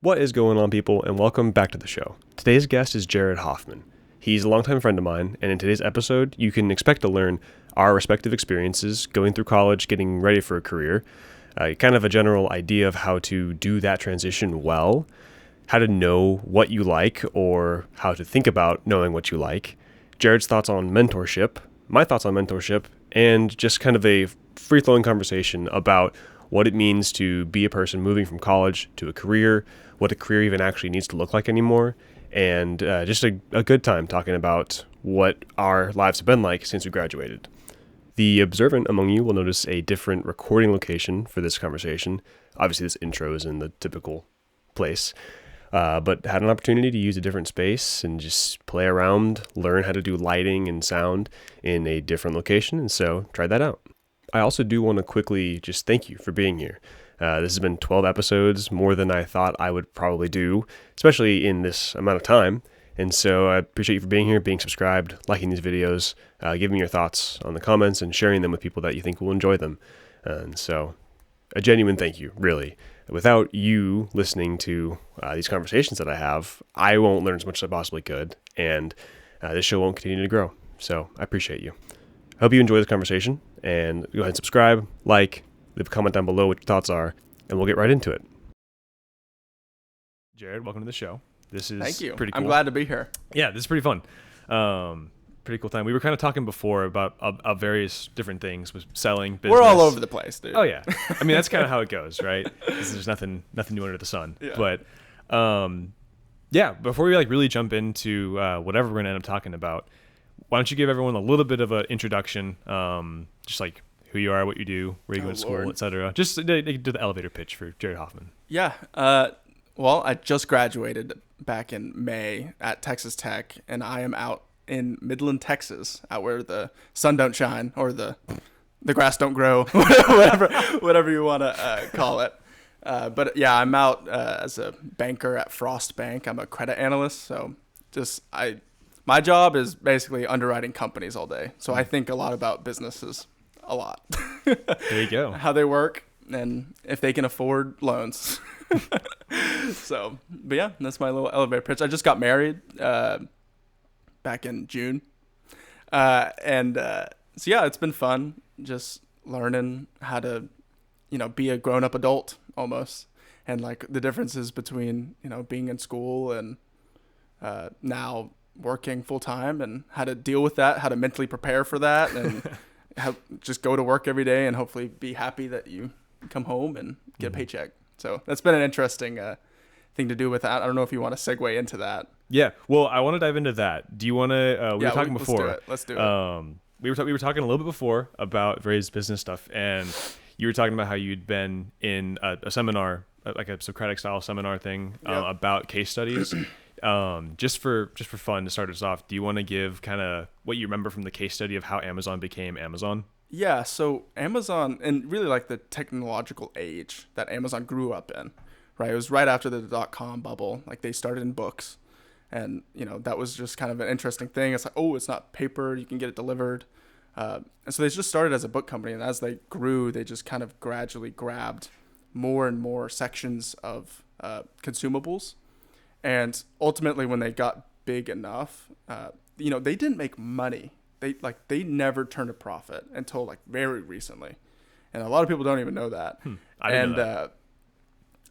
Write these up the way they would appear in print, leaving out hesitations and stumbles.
What is going on, people, and welcome back to the show. Today's guest is Jared Hoffman. He's a longtime friend of mine, and in today's episode, you can expect to learn our respective experiences going through college, getting ready for a career, kind of a general idea of how to do that transition well, how to know what you like, or how to think about knowing what you like, Jared's thoughts on mentorship, my thoughts on mentorship, and just kind of a free-flowing conversation about what it means to be a person moving from college to a career, what a career even actually needs to look like anymore, and just a good time talking about what our lives have been like since we graduated. The observant among you will notice a different recording location for this conversation. Obviously, this intro is in the typical place, but had an opportunity to use a different space and just play around, learn how to do lighting and sound in a different location, and so tried that out. I also do want to quickly just thank you for being here. This has been 12 episodes, more than I thought I would probably do, especially in this amount of time. And so I appreciate you for being here, being subscribed, liking these videos, giving me your thoughts on the comments, and sharing them with people that you think will enjoy them. And so a genuine thank you, really. Without you listening to these conversations that I have, I won't learn as much as I possibly could, and this show won't continue to grow. So I appreciate you. I hope you enjoy this conversation, and go ahead and subscribe, like, leave a comment down below what your thoughts are, and we'll get right into it. Jared, welcome to the show. This is Thank you. Pretty cool. I'm glad to be here. Yeah, this is pretty fun. Pretty cool time. We were kind of talking before about various different things with selling, business. We're all over the place, dude. Oh, yeah. I mean, that's kind of how it goes, right? There's nothing new under the sun. Yeah. But, yeah, before we really jump into whatever we're going to end up talking about, why don't you give everyone a little bit of an introduction, just like who you are, what you do, where you go to school, etc. Just do the elevator pitch for Jared Hoffman. Yeah. Well, I just graduated back in May at Texas Tech, and I am out in Midland, Texas, out where the sun don't shine or the grass don't grow, whatever you want to call it. But yeah, I'm out as a banker at Frost Bank. I'm a credit analyst, so my job is basically underwriting companies all day. So I think a lot about businesses, a lot. There you go. How they work and if they can afford loans. But yeah, that's my little elevator pitch. I just got married back in June. So yeah, it's been fun just learning how to, be a grown-up adult almost. And like the differences between, being in school and now working full time, and how to deal with that, how to mentally prepare for that, and how just go to work every day and hopefully be happy that you come home and get a paycheck. So that's been an interesting thing to do with that. I don't know if you want to segue into that. Yeah. Well, I want to dive into that. Do you want to? We were talking before. Let's do it. We were talking a little bit before about various business stuff, and you were talking about how you'd been in a seminar, like a Socratic style seminar thing, about case studies. Just for fun to start us off, do you want to give kind of what you remember from the case study of how Amazon became Amazon? Yeah, so Amazon, and really like the technological age that Amazon grew up in, right? It was right after the .com bubble. Like they started in books, and that was just kind of an interesting thing. It's like, oh, it's not paper, you can get it delivered. And so they just started as a book company, and as they grew, they just kind of gradually grabbed more and more sections of consumables. And ultimately, when they got big enough, they didn't make money. They never turned a profit until very recently, and a lot of people don't even know that. I didn't know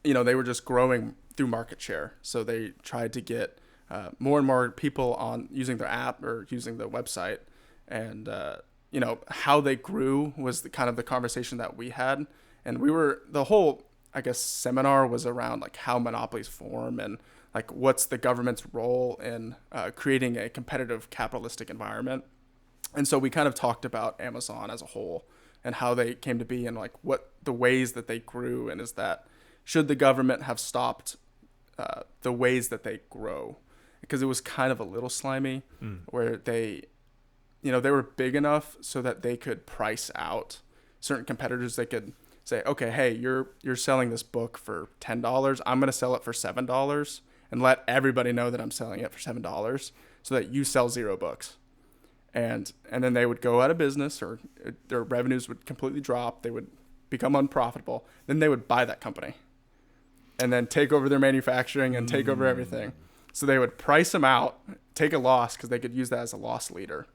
that. They were just growing through market share. So they tried to get more and more people on using their app or using the website, and how they grew was the conversation that we had, and the whole seminar was around how monopolies form and what's the government's role in creating a competitive capitalistic environment. And so we kind of talked about Amazon as a whole and how they came to be and what the ways that they grew, and is that should the government have stopped the ways that they grow, because it was kind of a little slimy where they were big enough so that they could price out certain competitors. They could say, okay, hey, you're selling this book for $10. I'm going to sell it for $7 and let everybody know that I'm selling it for $7 so that you sell 0 books. And then they would go out of business, or their revenues would completely drop. They would become unprofitable. Then they would buy that company. and then take over their manufacturing and take over everything. So they would price them out, take a loss because they could use that as a loss leader.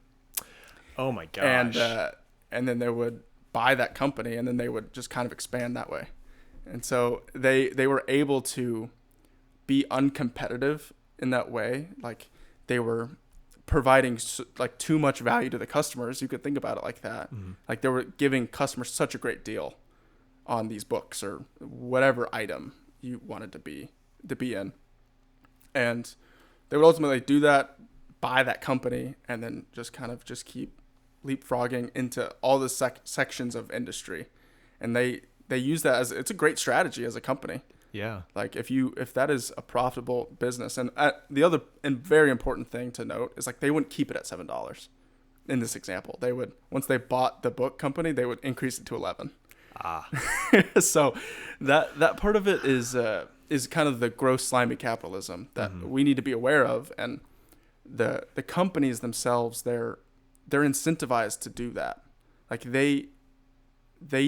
Oh my gosh. And then they would buy that company, and then they would just kind of expand that way. And so they were able to be uncompetitive in that way. Like they were providing like too much value to the customers. You could think about it like that. Like they were giving customers such a great deal on these books or whatever item you wanted to be in. And they would ultimately do that, buy that company, and then just kind of just keep leapfrogging into all the sections of industry. And they use that as, it's a great strategy as a company. Yeah. Like if that is a profitable business, and the other and very important thing to note is like they wouldn't keep it at $7 in this example. They would, once they bought the book company, they would increase it to 11. So that part of it is kind of the gross slimy capitalism that we need to be aware of. And the companies themselves, they're incentivized to do that. Like they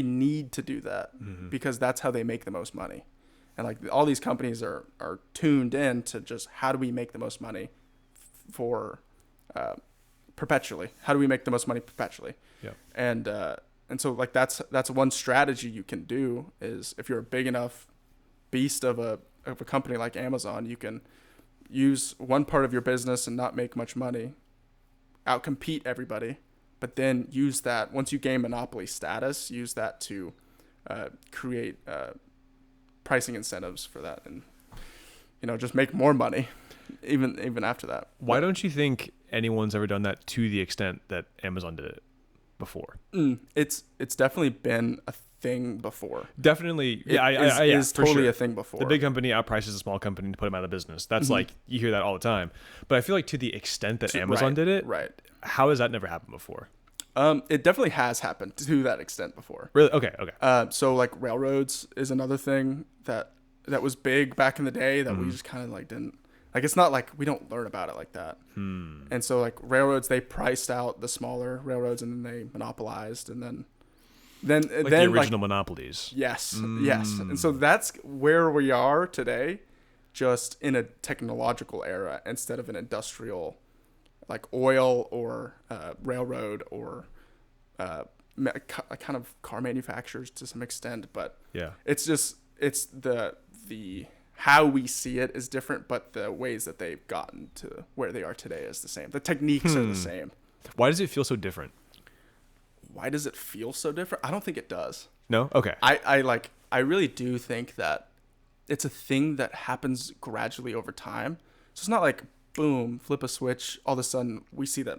need to do that because that's how they make the most money. And like all these companies are tuned in to just how do we make the most money for perpetually? How do we make the most money perpetually? Yeah. And so like that's one strategy you can do is if you're a big enough beast of a company like Amazon, you can use one part of your business and not make much money, outcompete everybody, but then use that once you gain monopoly status, use that to create pricing incentives for that, and just make more money even after that. Why don't you think anyone's ever done that to the extent that Amazon did it before? It's definitely been a thing before. Definitely. It's totally sure. a thing before. The big company outprices a small company to put them out of business. That's like, you hear that all the time. But I feel like to the extent that Amazon did it, right? How has that never happened before? It definitely has happened to that extent before. Really? Okay. So like railroads is another thing that was big back in the day that we just kind of like didn't, like, it's not like we don't learn about it like that. And so like railroads, they priced out the smaller railroads and then they monopolized, and then the original monopolies. Yes. Yes. And so that's where we are today, just in a technological era instead of an industrial, like oil or railroad or kind of car manufacturers to some extent. But yeah, it's the how we see it is different, but the ways that they've gotten to where they are today is the same. The techniques are the same. Why does it feel so different? Why does it feel so different? I don't think it does. No? Okay. I really do think that it's a thing that happens gradually over time. So it's not like, boom, flip a switch, all of a sudden we see that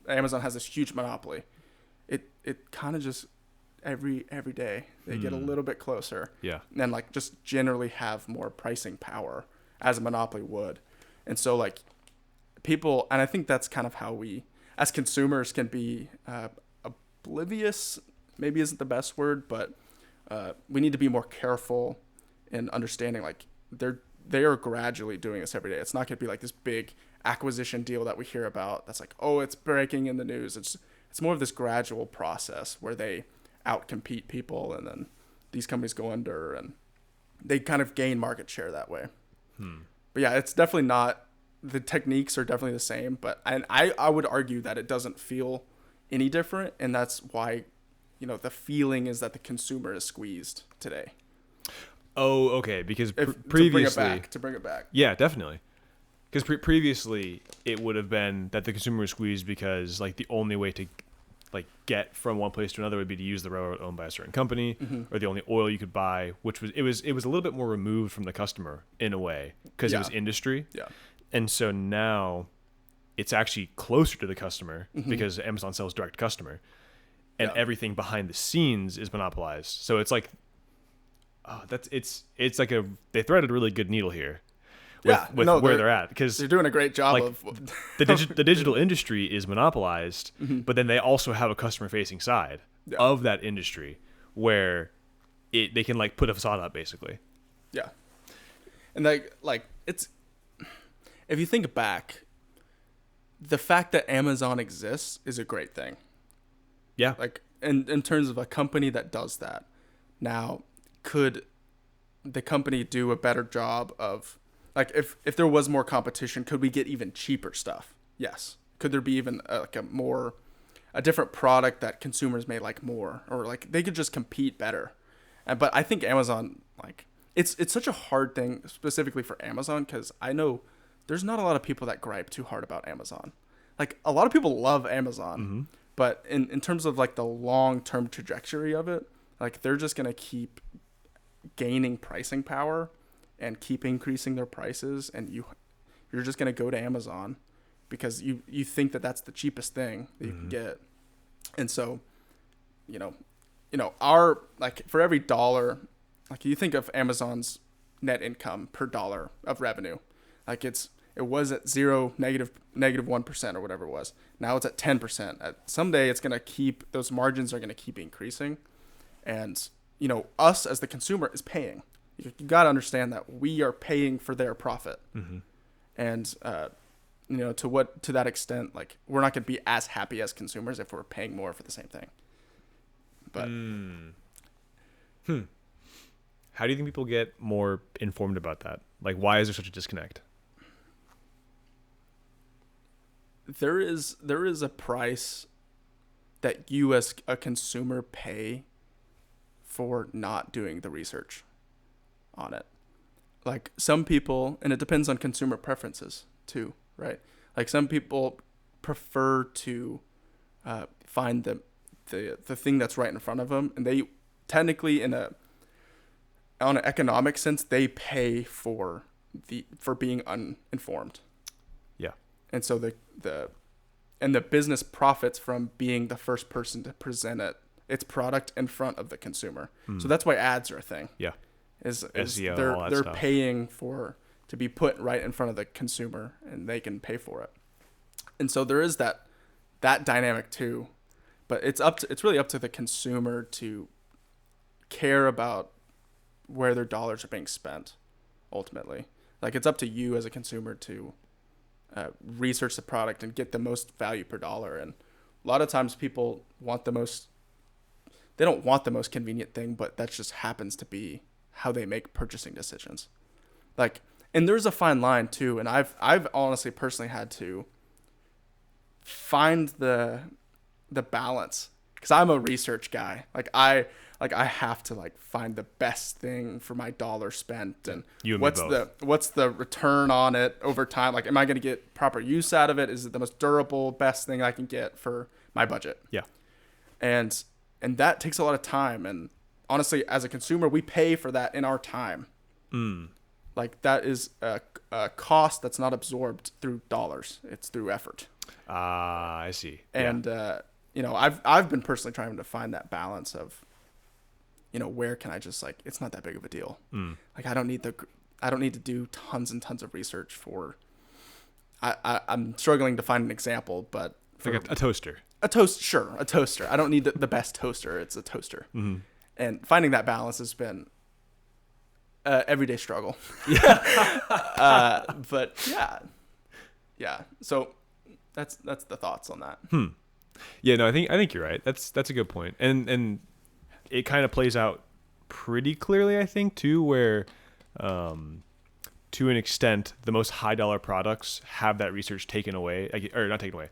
Amazon has this huge monopoly. It kind of just every day they get a little bit closer. Yeah. And like just generally have more pricing power as a monopoly would. And so like people, and I think that's kind of how we as consumers can be oblivious, maybe isn't the best word, but we need to be more careful in understanding like they are gradually doing this every day. It's not going to be like this big acquisition deal that we hear about that's like, oh, it's breaking in the news. It's more of this gradual process where they outcompete people, and then these companies go under and they kind of gain market share that way. But yeah, it's definitely not, the techniques are definitely the same, but I would argue that it doesn't feel any different, and that's why the feeling is that the consumer is squeezed today. Oh, okay. Because previously, to bring it back. Yeah, definitely. Because previously it would have been that the consumer was squeezed because like the only way to like get from one place to another would be to use the railroad owned by a certain company, or the only oil you could buy, which was it was a little bit more removed from the customer in a way because it was industry. Yeah. And so now it's actually closer to the customer because Amazon sells direct to customer, and everything behind the scenes is monopolized. So it's like, it's like they threaded a really good needle here. With where they're at, because they're doing a great job of the digital industry is monopolized, but then they also have a customer facing side of that industry where they can like put a facade up basically. Yeah. And like it's, if you think back, the fact that Amazon exists is a great thing. Yeah. Like in terms of a company that does that. Now, could the company do a better job of, like, if there was more competition, could we get even cheaper stuff? Yes. Could there be even a different product that consumers may like more, or like they could just compete better? But I think Amazon, like, it's such a hard thing specifically for Amazon, because I know there's not a lot of people that gripe too hard about Amazon. Like, a lot of people love Amazon, but in terms of like the long-term trajectory of it, like, they're just going to keep gaining pricing power and keep increasing their prices, and you're just going to go to Amazon because you think that that's the cheapest thing that you can get. And so, our, like, for every dollar, like, you think of Amazon's net income per dollar of revenue, like, it was at negative 1% or whatever it was. Now it's at 10%. Someday it's going to keep, those margins are going to keep increasing. And, us as the consumer is paying. You got to understand that we are paying for their profit. And, to that extent, like, we're not going to be as happy as consumers if we're paying more for the same thing. But How do you think people get more informed about that? Like, why is there such a disconnect? there is a price that you as a consumer pay for not doing the research on it. Like, some people, and it depends on consumer preferences too, right? Like, some people prefer to find the thing that's right in front of them, and they technically, on an economic sense, they pay for being uninformed. Yeah. And so the business profits from being the first person to present its product in front of the consumer. So that's why ads are a thing. Yeah. Is SEO, all that they're stuff. paying to be put right in front of the consumer, and they can pay for it. And so there is that dynamic too, but it's really up to the consumer to care about where their dollars are being spent ultimately. Like, it's up to you as a consumer to research the product and get the most value per dollar. And a lot of times people they don't want the most convenient thing, but that just happens to be how they make purchasing decisions. Like, and there's a fine line too. And I've honestly personally had to find the balance, because I'm a research guy. Like, I have to, like, find the best thing for my dollar spent, and what's the return on it over time. Like, am I going to get proper use out of it? Is it the most durable, best thing I can get for my budget? Yeah. And that takes a lot of time. And honestly, as a consumer, we pay for that in our time. Like, that is a cost that's not absorbed through dollars. It's through effort. I see. And, I've been personally trying to find that balance of, where can I just, like, it's not that big of a deal. Like, I don't need to do tons and tons of research for, I'm struggling to find an example, but for like a toaster. A toaster. I don't need the best toaster. It's a toaster. And finding that balance has been everyday struggle. But yeah. So that's the thoughts on that. Yeah, no, I think you're right. That's a good point. And it kind of plays out pretty clearly, I think, too, where to an extent the most high dollar products have that research taken away, or not taken away,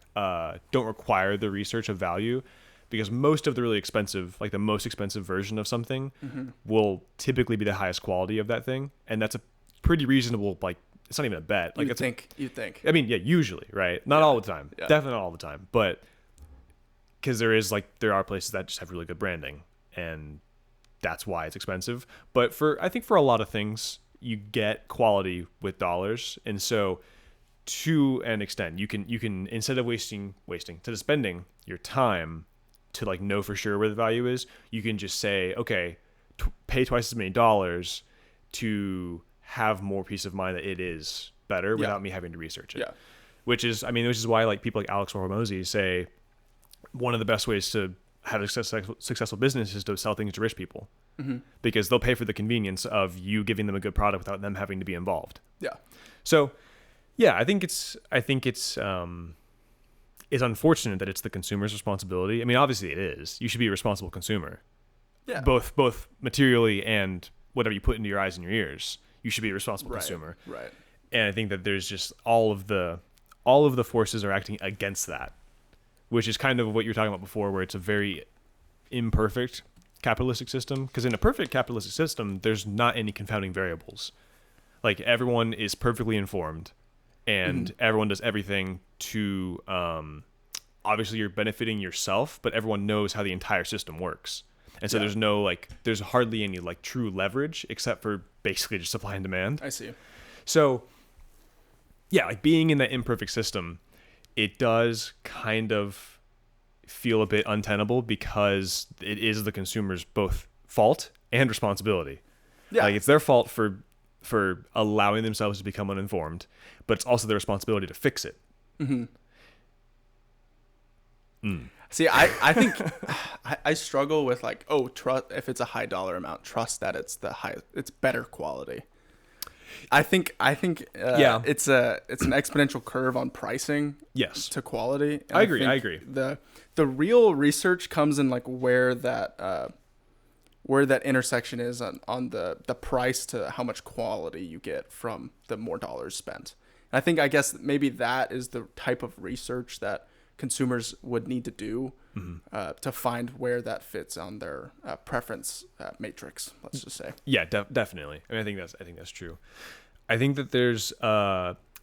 don't require the research of value, because most of the really expensive, like the most expensive version of something will typically be the highest quality of that thing. And that's a pretty reasonable, like, it's not even a bet. Like, you'd think. I mean, yeah, usually, right? Not all the time. Yeah. Definitely not all the time. But because there are places that just have really good branding, and that's why it's expensive. But I think for a lot of things, you get quality with dollars. And so to an extent, you can instead of instead of spending your time to, like, know for sure where the value is, you can just say, okay, pay twice as many dollars to have more peace of mind that it is better without me having to research it. Yeah. Which is why, like, people like Alex Hormozy say one of the best ways to have a successful business is to sell things to rich people, because they'll pay for the convenience of you giving them a good product without them having to be involved. Yeah. So, yeah, I think it's unfortunate that it's the consumer's responsibility. I mean, obviously it is. You should be a responsible consumer. Yeah. Both materially and whatever you put into your eyes and your ears. You should be a responsible Right. consumer. Right. And I think that there's just all of the forces are acting against that, which is kind of what you were talking about before, where it's a very imperfect capitalistic system. Because in a perfect capitalistic system, there's not any confounding variables. Like, everyone is perfectly informed, and everyone does everything to obviously you're benefiting yourself, but everyone knows how the entire system works. And so there's hardly any like true leverage except for basically just supply and demand. I see. So yeah, like being in that imperfect system, it does kind of feel a bit untenable because it is the consumer's both fault and responsibility. Yeah. Like, it's their fault for allowing themselves to become uninformed, but it's also their responsibility to fix it. See, I think I struggle with like, trust if it's a high dollar amount, trust that it's better quality. I think it's an exponential curve on pricing. Yes. To quality. And I agree. The real research comes in like where that intersection is on the price to how much quality you get from the more dollars spent. And I guess maybe that is the type of research that consumers would need to do to find where that fits on their preference matrix. Let's just say. Yeah, definitely. I mean, I think that's true. I think that there's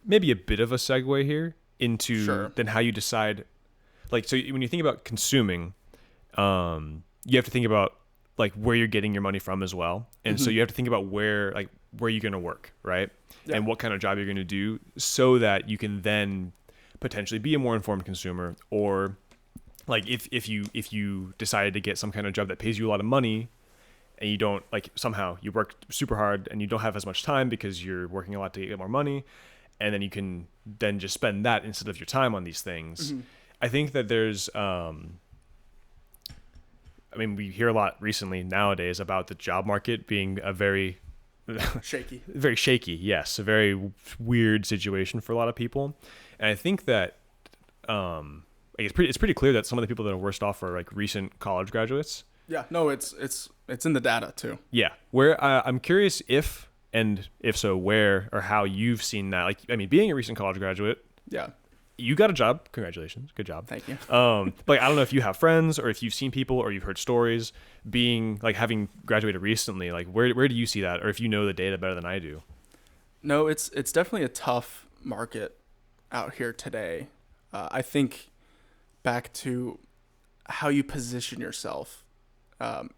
maybe a bit of a segue here into then how you decide. Like, so when you think about consuming, you have to think about like where you're getting your money from as well, and so you have to think about where you're going to work, right? Yeah. And what kind of job you're going to do, so that you can then potentially be a more informed consumer. Or like if you decided to get some kind of job that pays you a lot of money, and you don't, like, somehow you work super hard and you don't have as much time because you're working a lot to get more money, and then you can then just spend that instead of your time on these things. I think that there's I mean, we hear a lot recently nowadays about the job market being a very shaky. Very shaky, yes. A very weird situation for a lot of people. And I think that it's pretty clear that some of the people that are worst off are like recent college graduates. Yeah, no, it's in the data too. Yeah, where I'm curious if so, where or how you've seen that. Like, I mean, being a recent college graduate, yeah, you got a job. Congratulations, good job. Thank you. Like, I don't know if you have friends or if you've seen people or you've heard stories being like having graduated recently. Like, where do you see that, or if you know the data better than I do? No, it's definitely a tough market out here today. I think back to how you position yourself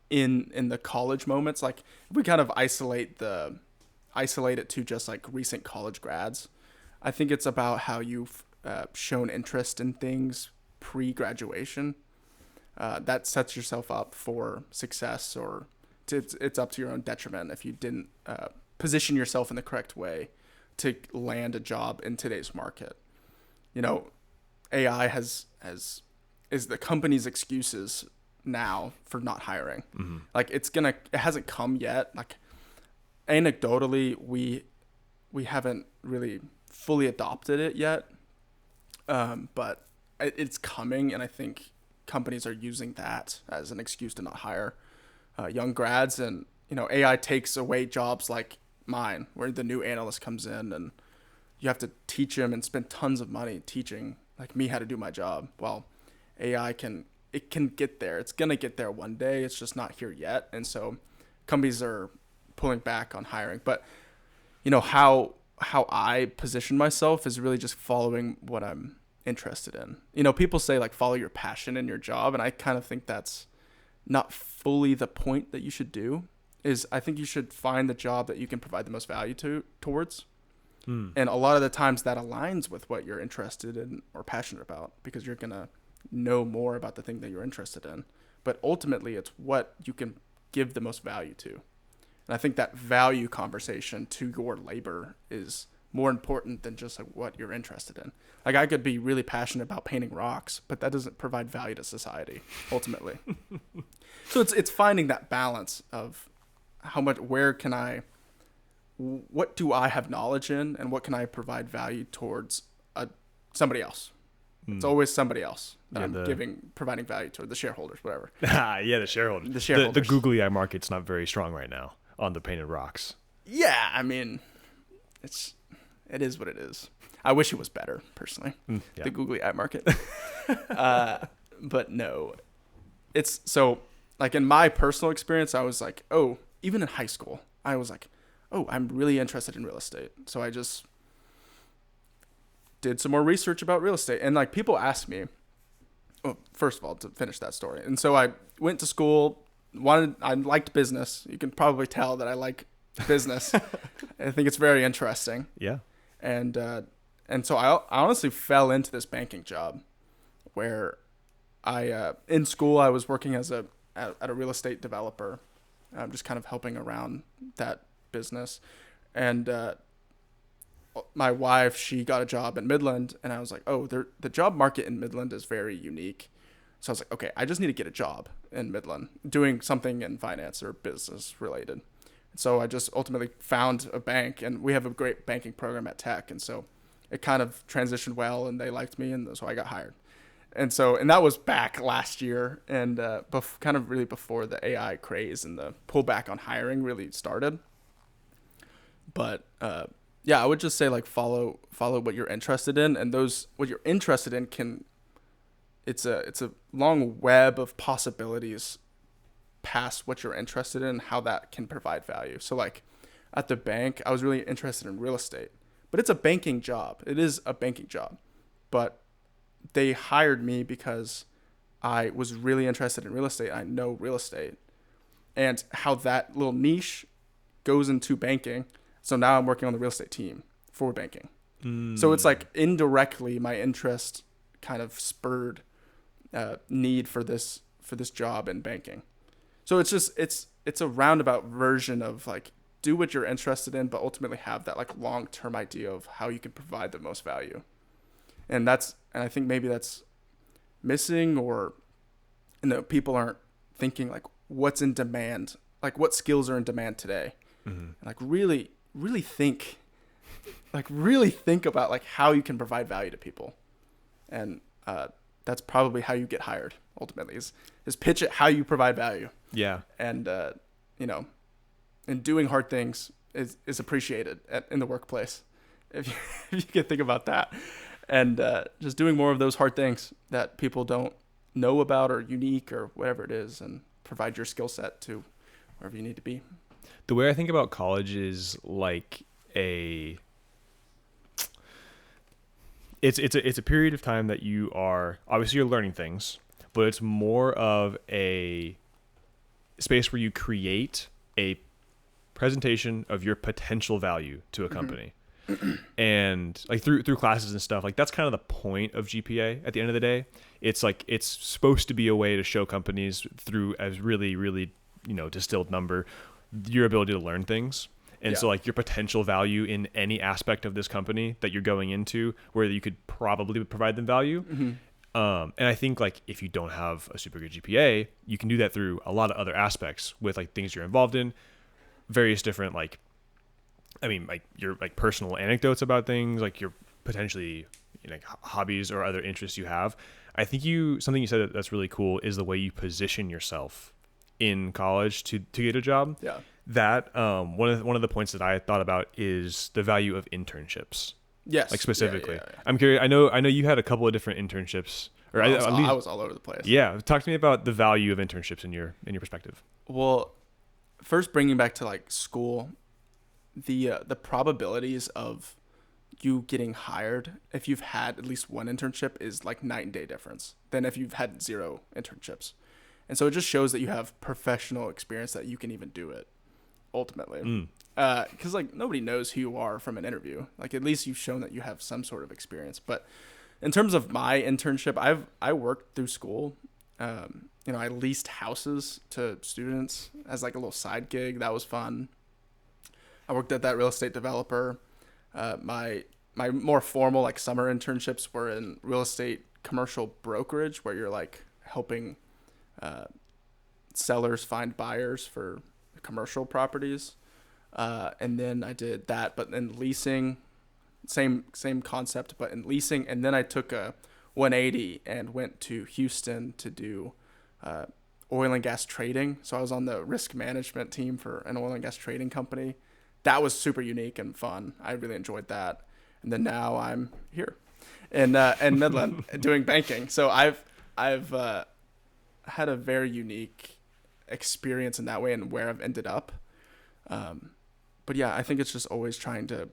in the college moments. Like, if we kind of isolate it to just like recent college grads, I think it's about how you've shown interest in things pre-graduation. That sets yourself up for success, or it's up to your own detriment if you didn't position yourself in the correct way to land a job in today's market. You know, AI is the company's excuses now for not hiring. Like, it hasn't come yet. Like, anecdotally, we haven't really fully adopted it yet. But it's coming, and I think companies are using that as an excuse to not hire young grads. And, you know, AI takes away jobs like mine, where the new analyst comes in and you have to teach him and spend tons of money teaching like me how to do my job. Well, AI can get there. It's going to get there one day. It's just not here yet. And so companies are pulling back on hiring. But, you know, how I position myself is really just following what I'm interested in. You know, people say like follow your passion in your job, and I kind of think that's not fully the point that you should do. Is I think you should find the job that you can provide the most value towards. And a lot of the times that aligns with what you're interested in or passionate about, because you're going to know more about the thing that you're interested in. But ultimately, it's what you can give the most value to. And I think that value conversation to your labor is more important than just like what you're interested in. Like, I could be really passionate about painting rocks, but that doesn't provide value to society ultimately. So it's finding that balance of how much, what do I have knowledge in, and what can I provide value towards somebody else. It's always somebody else that I'm providing value to, the shareholders, whatever. Yeah, the shareholders. The shareholders. The googly eye market's not very strong right now. on the painted rocks. Yeah, I mean, it is what it is. I wish it was better, personally. Yeah. The googly eye market. But no, it's so like in my personal experience, I was like, oh, even in high school, I was like, oh, I'm really interested in real estate. So I just did some more research about real estate. And like people ask me, well, first of all, to finish that story. And so I went to school, I liked business. You can probably tell that I like business. I think it's very interesting. Yeah. And so I honestly fell into this banking job where in school I was working at a real estate developer, just kind of helping around that business. And my wife, she got a job in Midland, and I was like, oh, the job market in Midland is very unique. So I was like, okay, I just need to get a job in Midland doing something in finance or business related. So I just ultimately found a bank, and we have a great banking program at Tech. And so it kind of transitioned well, and they liked me, and so I got hired. And that was back last year, and kind of really before the AI craze and the pullback on hiring really started. But yeah, I would just say like follow what you're interested in, and what you're interested in it's a long web of possibilities past what you're interested in, how that can provide value. So like at the bank, I was really interested in real estate, but it's a banking job. It is a banking job, but they hired me because I was really interested in real estate. I know real estate and how that little niche goes into banking. So now I'm working on the real estate team for banking. So it's like indirectly my interest kind of spurred need for this job in banking. So it's a roundabout version of like do what you're interested in, but ultimately have that like long-term idea of how you can provide the most value. And I think maybe that's missing, or people aren't thinking like what's in demand, like what skills are in demand today. Mm-hmm. Like really think about like how you can provide value to people. And that's probably how you get hired ultimately is pitch it how you provide value. Yeah. And and doing hard things is appreciated in the workplace. If you can think about that. And just doing more of those hard things that people don't know about or unique or whatever it is, and provide your skill set to wherever you need to be. The way I think about college is like it's a period of time that you are obviously you're learning things, but it's more of a space where you create a presentation of your potential value to a company. Mm-hmm. And like through classes and stuff, like that's kind of the point of GPA at the end of the day. It's like it's supposed to be a way to show companies through a really, really, distilled number, your ability to learn things. And so like your potential value in any aspect of this company that you're going into where you could probably provide them value. Mm-hmm. And I think like if you don't have a super good GPA, you can do that through a lot of other aspects with like things you're involved in, various different like your like personal anecdotes about things, like your potentially like hobbies or other interests you have. I think something you said that's really cool is the way you position yourself in college to get a job. Yeah. That one of the points that I thought about is the value of internships. Yes. Like specifically. Yeah. I'm curious. I know you had a couple of different internships. Or I was all over the place. Yeah. Talk to me about the value of internships in your perspective. Well, first bringing back to like school, the probabilities of you getting hired if you've had at least one internship is like night and day difference than if you've had 0 internships. And so it just shows that you have professional experience that you can even do it ultimately. Because like nobody knows who you are from an interview. Like at least you've shown that you have some sort of experience. But in terms of my internship, I worked through school. I leased houses to students as like a little side gig. That was fun. I worked at that real estate developer. My more formal like summer internships were in real estate commercial brokerage, where you're like helping sellers find buyers for commercial properties. And then I did that, but in leasing, same concept, but in leasing. And then I took a 180 and went to Houston to do oil and gas trading. So I was on the risk management team for an oil and gas trading company. That was super unique and fun. I really enjoyed that. And then now I'm here in Midland doing banking. So I've had a very unique experience in that way and where I've ended up. But yeah, I think it's just always trying to,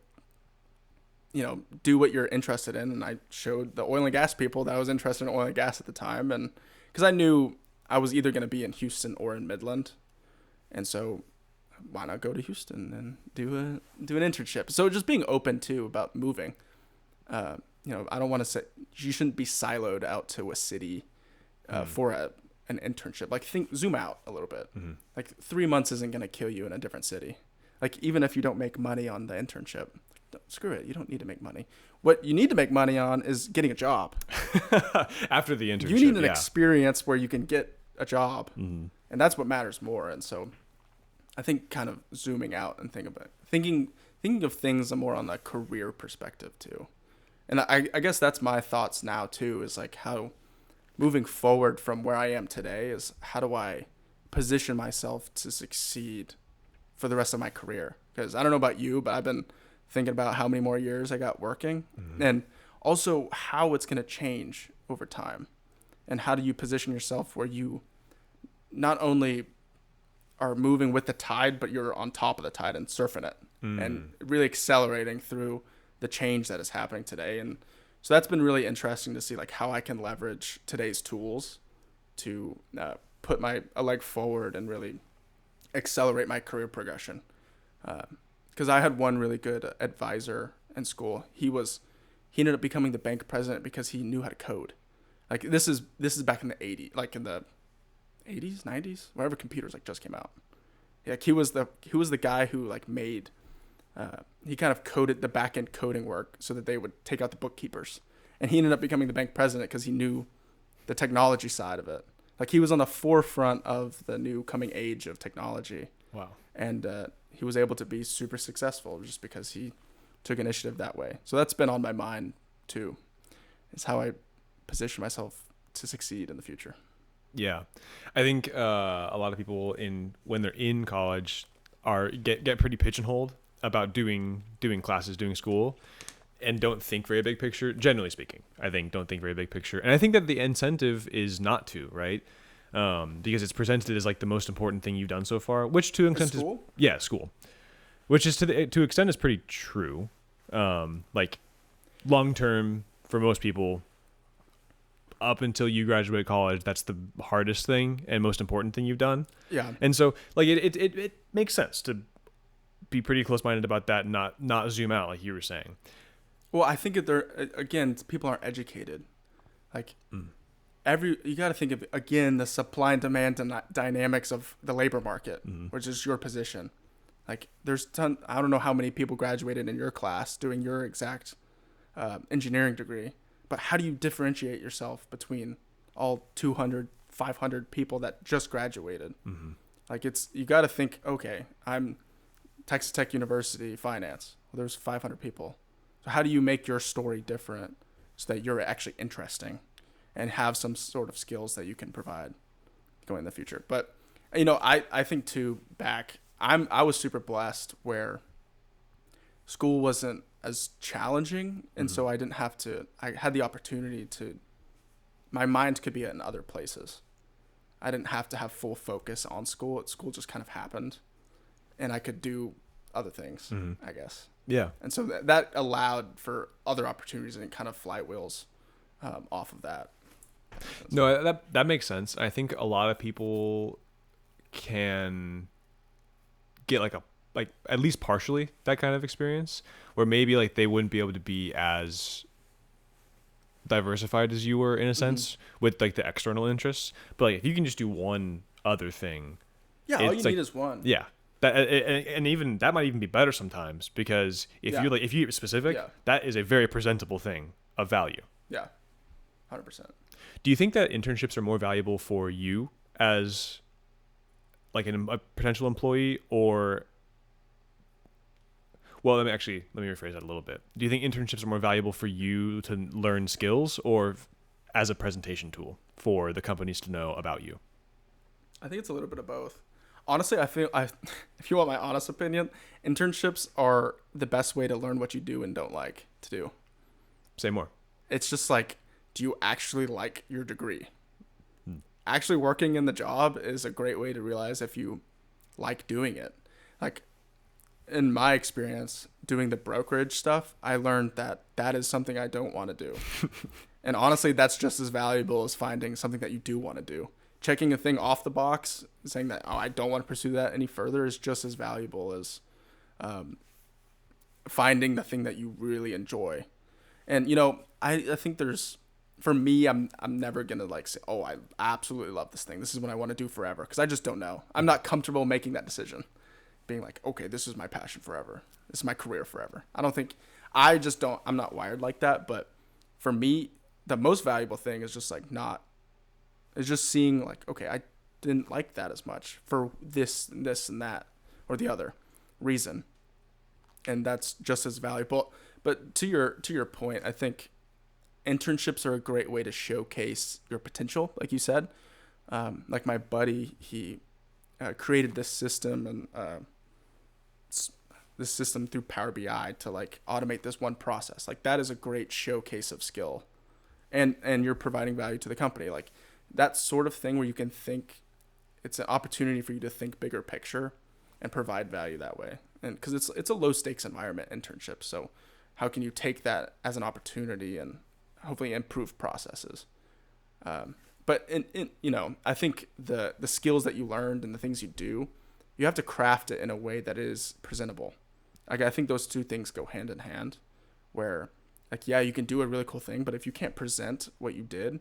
do what you're interested in. And I showed the oil and gas people that I was interested in oil and gas at the time. And because I knew I was either going to be in Houston or in Midland. And so why not go to Houston and do an internship? So just being open too about moving. I don't want to say you shouldn't be siloed out to a city for an internship. Like zoom out a little bit. Mm-hmm. Like 3 months isn't going to kill you in a different city. Like even if you don't make money on the internship, screw it. You don't need to make money. What you need to make money on is getting a job. After the internship, you need an experience where you can get a job, mm-hmm. and that's what matters more. And so, I think kind of zooming out and thinking of things more on the career perspective too. And I guess that's my thoughts now too. Is like how moving forward from where I am today is how do I position myself to succeed for the rest of my career? Because I don't know about you, but I've been thinking about how many more years I got working, mm-hmm. and also how it's going to change over time, and how do you position yourself where you not only are moving with the tide, but you're on top of the tide and surfing it and really accelerating through the change that is happening today. And so that's been really interesting to see like how I can leverage today's tools to put a leg forward and really accelerate my career progression. Because I had one really good advisor in school. He ended up becoming the bank president because he knew how to code. Like this is back in the 80s, like in the 80s, 90s, whenever computers like just came out. Like he was the guy who like made he kind of coded the back end coding work so that they would take out the bookkeepers. And he ended up becoming the bank president because he knew the technology side of it. Like he was on the forefront of the new coming age of technology. Wow. And he was able to be super successful just because he took initiative that way. So that's been on my mind too. It's how I position myself to succeed in the future. Yeah, I think a lot of people when they're in college get pretty pigeonholed about doing classes, doing school, and don't think very big picture. Generally speaking, I think don't think very big picture, and I think that the incentive is not to, right? Because it's presented as like the most important thing you've done so far, which to an extent is school, which is to extent is pretty true. Like long term for most people, up until you graduate college, that's the hardest thing and most important thing you've done. Yeah. And so like it makes sense to be pretty close minded about that, and not zoom out like you were saying. Well, I think that people aren't educated. Like you got to think of, again, the supply and demand dynamics of the labor market, which is your position. Like I don't know how many people graduated in your class doing your exact engineering degree, but how do you differentiate yourself between all 200, 500 people that just graduated? Mm-hmm. Like you got to think, okay, I'm Texas Tech University finance. Well, there's 500 people. So how do you make your story different so that you're actually interesting and have some sort of skills that you can provide going in the future? But, I think too, I was super blessed where school wasn't as challenging. And so I had the opportunity my mind could be in other places. I didn't have to have full focus on school. School just kind of happened and I could do other things, I guess. Yeah. And so that allowed for other opportunities and kind of flywheels off of that. No, that makes sense. I think a lot of people can get like at least partially that kind of experience where maybe like they wouldn't be able to be as diversified as you were in a sense with like the external interests. But like if you can just do one other thing. Yeah, all you need is one. Yeah. And even that might even be better sometimes because if you get specific, that is a very presentable thing of value. Yeah. 100%. Do you think that internships are more valuable for you as like a potential employee, or well, let me rephrase that a little bit. Do you think internships are more valuable for you to learn skills or as a presentation tool for the companies to know about you? I think it's a little bit of both. Honestly, if you want my honest opinion, internships are the best way to learn what you do and don't like to do. Say more. It's just like, do you actually like your degree? Actually working in the job is a great way to realize if you like doing it. Like, in my experience doing the brokerage stuff, I learned that that is something I don't want to do. And honestly, that's just as valuable as finding something that you do want to do. Checking a thing off the box, saying that, oh, I don't want to pursue that any further, is just as valuable as finding the thing that you really enjoy. And, I think for me, I'm never going to like say, oh, I absolutely love this thing. This is what I want to do forever. Because I just don't know. I'm not comfortable making that decision. Being like, okay, this is my passion forever. This is my career forever. I'm not wired like that. But for me, the most valuable thing is just just seeing like, okay, I didn't like that as much for this and that or the other reason. And that's just as valuable. But to your point, I think internships are a great way to showcase your potential, like you said. Like my buddy, he created this system and this system through Power BI to like automate this one process. Like that is a great showcase of skill, and you're providing value to the company. Like that sort of thing where you can think, it's an opportunity for you to think bigger picture and provide value that way. And because it's a low stakes environment, internship. So how can you take that as an opportunity and hopefully improve processes? But I think the skills that you learned and the things you do, you have to craft it in a way that is presentable. Like I think those two things go hand in hand, where like, yeah, you can do a really cool thing, but if you can't present what you did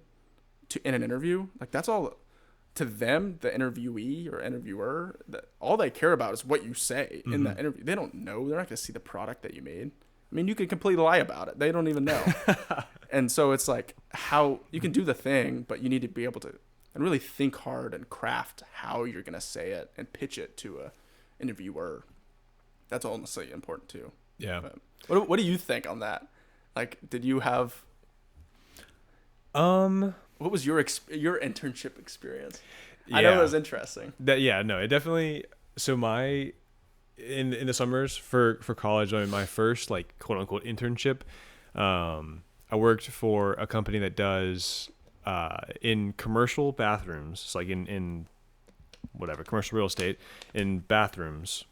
in an interview, like that's all to them, the interviewee or interviewer, all they care about is what you say in that interview. They don't know. They're not going to see the product that you made. I mean, you could completely lie about it. They don't even know. And so it's like how you can do the thing, but you need to be able to and really think hard and craft how you're going to say it and pitch it to a interviewer. That's honestly important too. Yeah. But what do you think on that? Like, did you have, what was your internship experience? Yeah. I know it was interesting. It definitely, so in the summers for college, my first like quote unquote internship, I worked for a company that does in commercial bathrooms, so like in whatever commercial real estate, in bathrooms,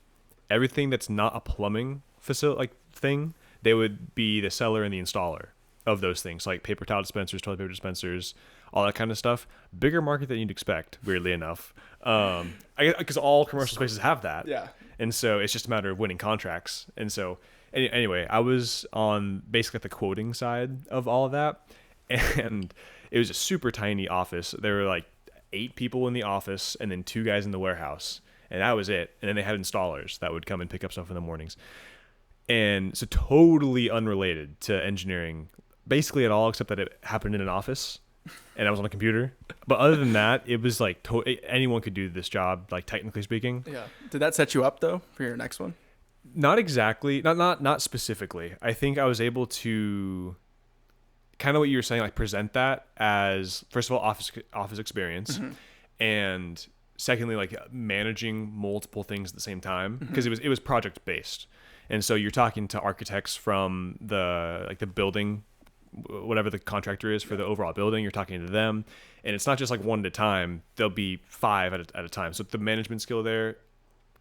everything that's not a plumbing facility like thing, they would be the seller and the installer of those things, like paper towel dispensers, toilet paper dispensers, all that kind of stuff. Bigger market than you'd expect, weirdly enough, because all commercial spaces have that. Yeah. And so it's just a matter of winning contracts. And so anyway, I was on basically the quoting side of all of that. And it was a super tiny office. There were like 8 people in the office and then 2 guys in the warehouse. And that was it. And then they had installers that would come and pick up stuff in the mornings. And so totally unrelated to engineering, basically at all, except that it happened in an office and I was on a computer. But other than that, it was like anyone could do this job, like technically speaking. Yeah. Did that set you up though for your next one? Not exactly. Not specifically. I think I was able to kind of what you were saying, like present that as, first of all, office experience, and secondly, like managing multiple things at the same time, because it was project based. And so you're talking to architects from the building, whatever the contractor is for the overall building, you're talking to them, and it's not just like one at a time. There'll be 5 at a time. So the management skill there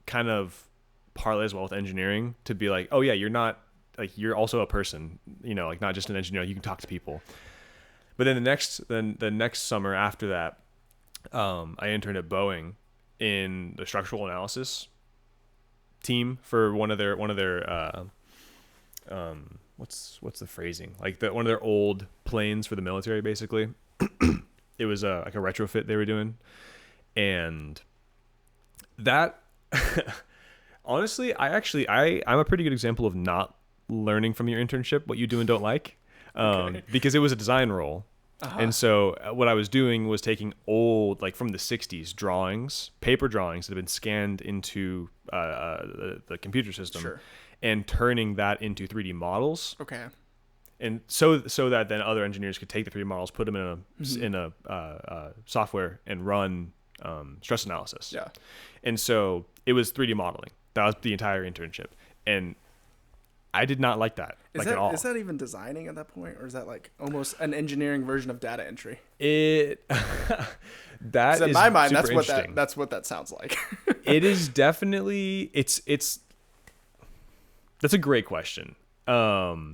kind of parlays well with engineering to be like, oh yeah, you're not like, you're also a person, like not just an engineer. You can talk to people. But then the next summer after that, I interned at Boeing in the structural analysis team for one of their what's the phrasing, like one of their old planes for the military, basically. It was like a retrofit they were doing, and that honestly, I'm a pretty good example of not learning from your internship what you do and don't like, because it was a design role. And so what I was doing was taking old, like from the 60s paper drawings that have been scanned into the computer system, and turning that into 3D models. Okay. And so that then other engineers could take the 3D models, put them in a software and run stress analysis. Yeah. And so it was 3D modeling. That was the entire internship. And I did not like that at all. Is that even designing at that point, or is that like almost an engineering version of data entry? That is in my mind, super that's what that sounds like. It is definitely it's that's a great question. Because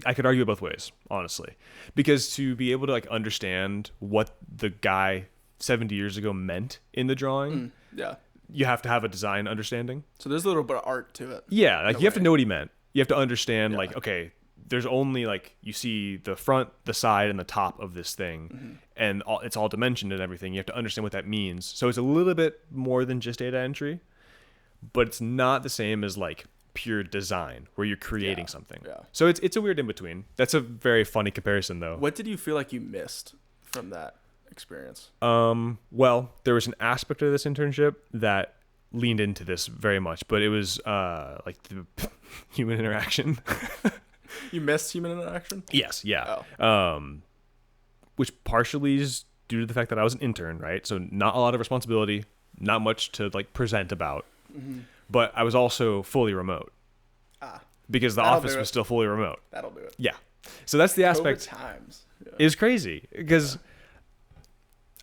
I could argue it both ways, honestly. Because to be able to like understand what the guy 70 years ago meant in the drawing, Yeah. you have to have a design understanding. So there's a little bit of art to it. Yeah, like you have to know what he meant. You have to understand like, okay, there's only like you see the front, the side, and the top of this thing, and it's all dimensioned and everything. You have to understand what that means. So it's a little bit more than just data entry, but it's not the same as like pure design where you're creating something. Yeah. So it's a weird in between. That's a very funny comparison though. What did you feel like you missed from that experience? Well, there was an aspect of this internship that leaned into this very much, but it was like the human interaction. You missed human interaction? Yes, yeah. Which partially is due to the fact that I was an intern, right? So not a lot of responsibility, not much to like present about. But I was also fully remote. Because the office was still fully remote. That'll do it. Yeah. So that's the aspect. COVID times. Yeah. It was crazy because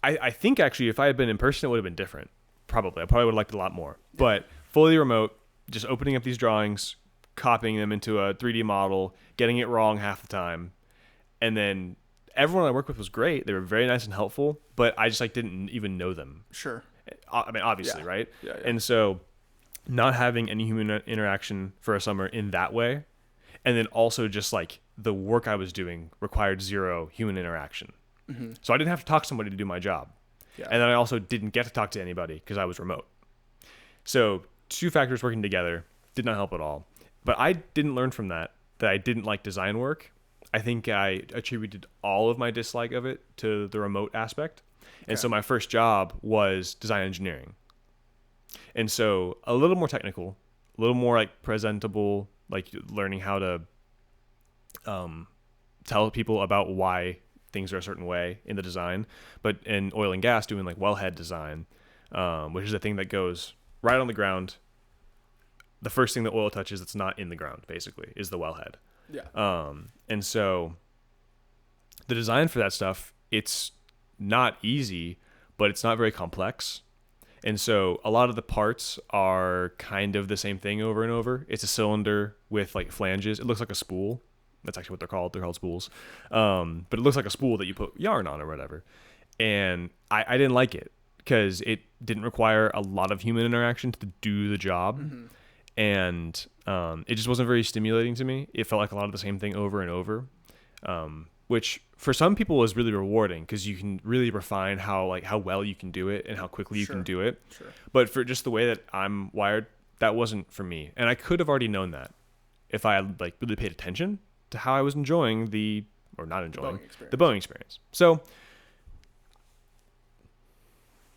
I think actually if I had been in person, it would have been different. Probably. I probably would have liked it a lot more. But fully remote, just opening up these drawings, copying them into a 3D model, getting it wrong half the time. And then everyone I worked with was great. They were very nice and helpful, but I just like didn't even know them. Sure. I mean, obviously, right? Yeah. And so not having any human interaction for a summer in that way, and then also just like the work I was doing required zero human interaction. So I didn't have to talk to somebody to do my job. Yeah. And then I also didn't get to talk to anybody because I was remote. So two factors working together did not help at all. But I didn't learn from that I didn't like design work. I think I attributed all of my dislike of it to the remote aspect. And so my first job was design engineering. And so a little more technical, a little more like presentable, like learning how to tell people about why things are a certain way in the design. But in oil and gas, doing like wellhead design, which is a thing that goes right on the ground. The first thing that oil touches that's not in the ground, basically, is the wellhead. Yeah. And so the design for that stuff, it's not easy, but it's not very complex. And so a lot of the parts are kind of the same thing over and over. It's a cylinder with like flanges. It looks like a spool. That's actually what they're called. They're called spools. But it looks like a spool that you put yarn on or whatever. And I didn't like it because it didn't require a lot of human interaction to do the job. And it just wasn't very stimulating to me. It felt like a lot of the same thing over and over, which for some people is really rewarding because you can really refine how well you can do it and how quickly you can do it. Sure. But for just the way that I'm wired, that wasn't for me. And I could have already known that if I had like really paid attention to how I was enjoying the Boeing experience. So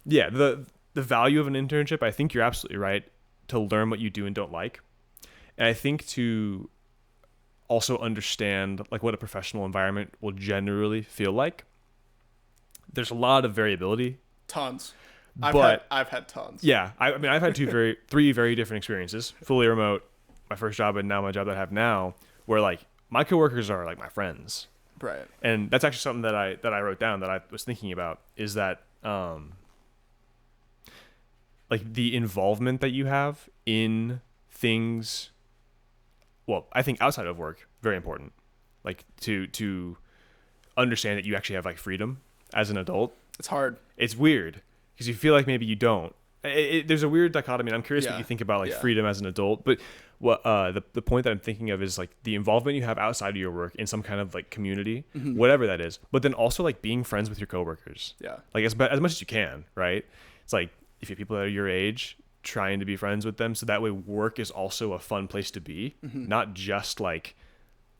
yeah, the value of an internship, I think you're absolutely right, to learn what you do and don't like. And I think to also understand like what a professional environment will generally feel like. There's a lot of variability. Tons. But I've had tons. Yeah. I mean, I've had three very different experiences. Fully remote, my first job, and now my job that I have now, where like my coworkers are like my friends. Right. And that's actually something that I wrote down that I was thinking about is that like the involvement that you have in things, well, I think outside of work, very important. Like to understand that you actually have like freedom as an adult. It's hard. It's weird because you feel like maybe you don't. There's a weird dichotomy. And I'm curious what you think about like freedom as an adult. But what the point that I'm thinking of is like the involvement you have outside of your work in some kind of like community, whatever that is. But then also like being friends with your coworkers. Yeah. Like as much as you can, right? It's like if you have people that are your age, trying to be friends with them so that way work is also a fun place to be, not just like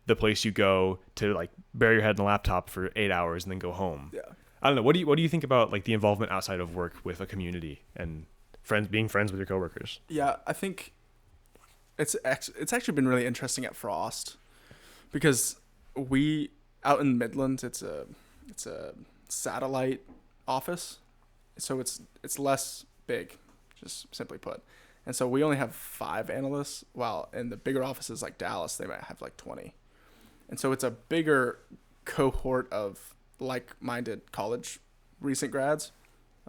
the place you go to like bury your head in a laptop for 8 hours and then go home. Yeah. I don't know. What do you think about like the involvement outside of work with a community and being friends with your coworkers? Yeah, I think it's actually been really interesting at Frost because we out in the Midlands, it's a satellite office. so it's less big, just simply put. And so we only have 5 analysts, while in the bigger offices like Dallas, they might have like 20. And so it's a bigger cohort of like-minded college recent grads,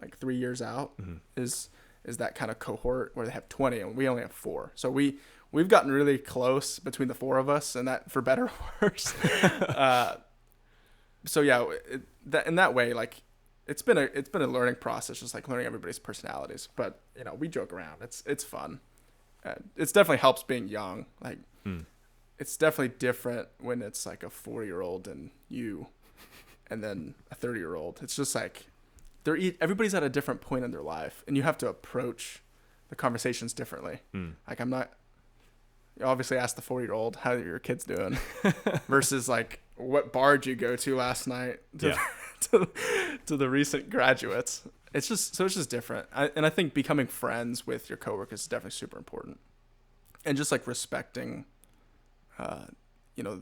like 3 years out, is that kind of cohort where they have 20 and we only have 4. So we've gotten really close between the 4 of us, and that for better or worse. So yeah, that in that way, like it's been a learning process, just like learning everybody's personalities. But we joke around. It's fun. It's definitely helps being young. Like it's definitely different when it's like a 40-year-old and you, and then a 30-year-old. It's just like everybody's at a different point in their life, and you have to approach the conversations differently. Like I'm not. You obviously ask the 40-year-old how are your kids doing, versus like what bar did you go to last night to the recent graduates. It's just different. And I think becoming friends with your coworkers is definitely super important, and just like respecting,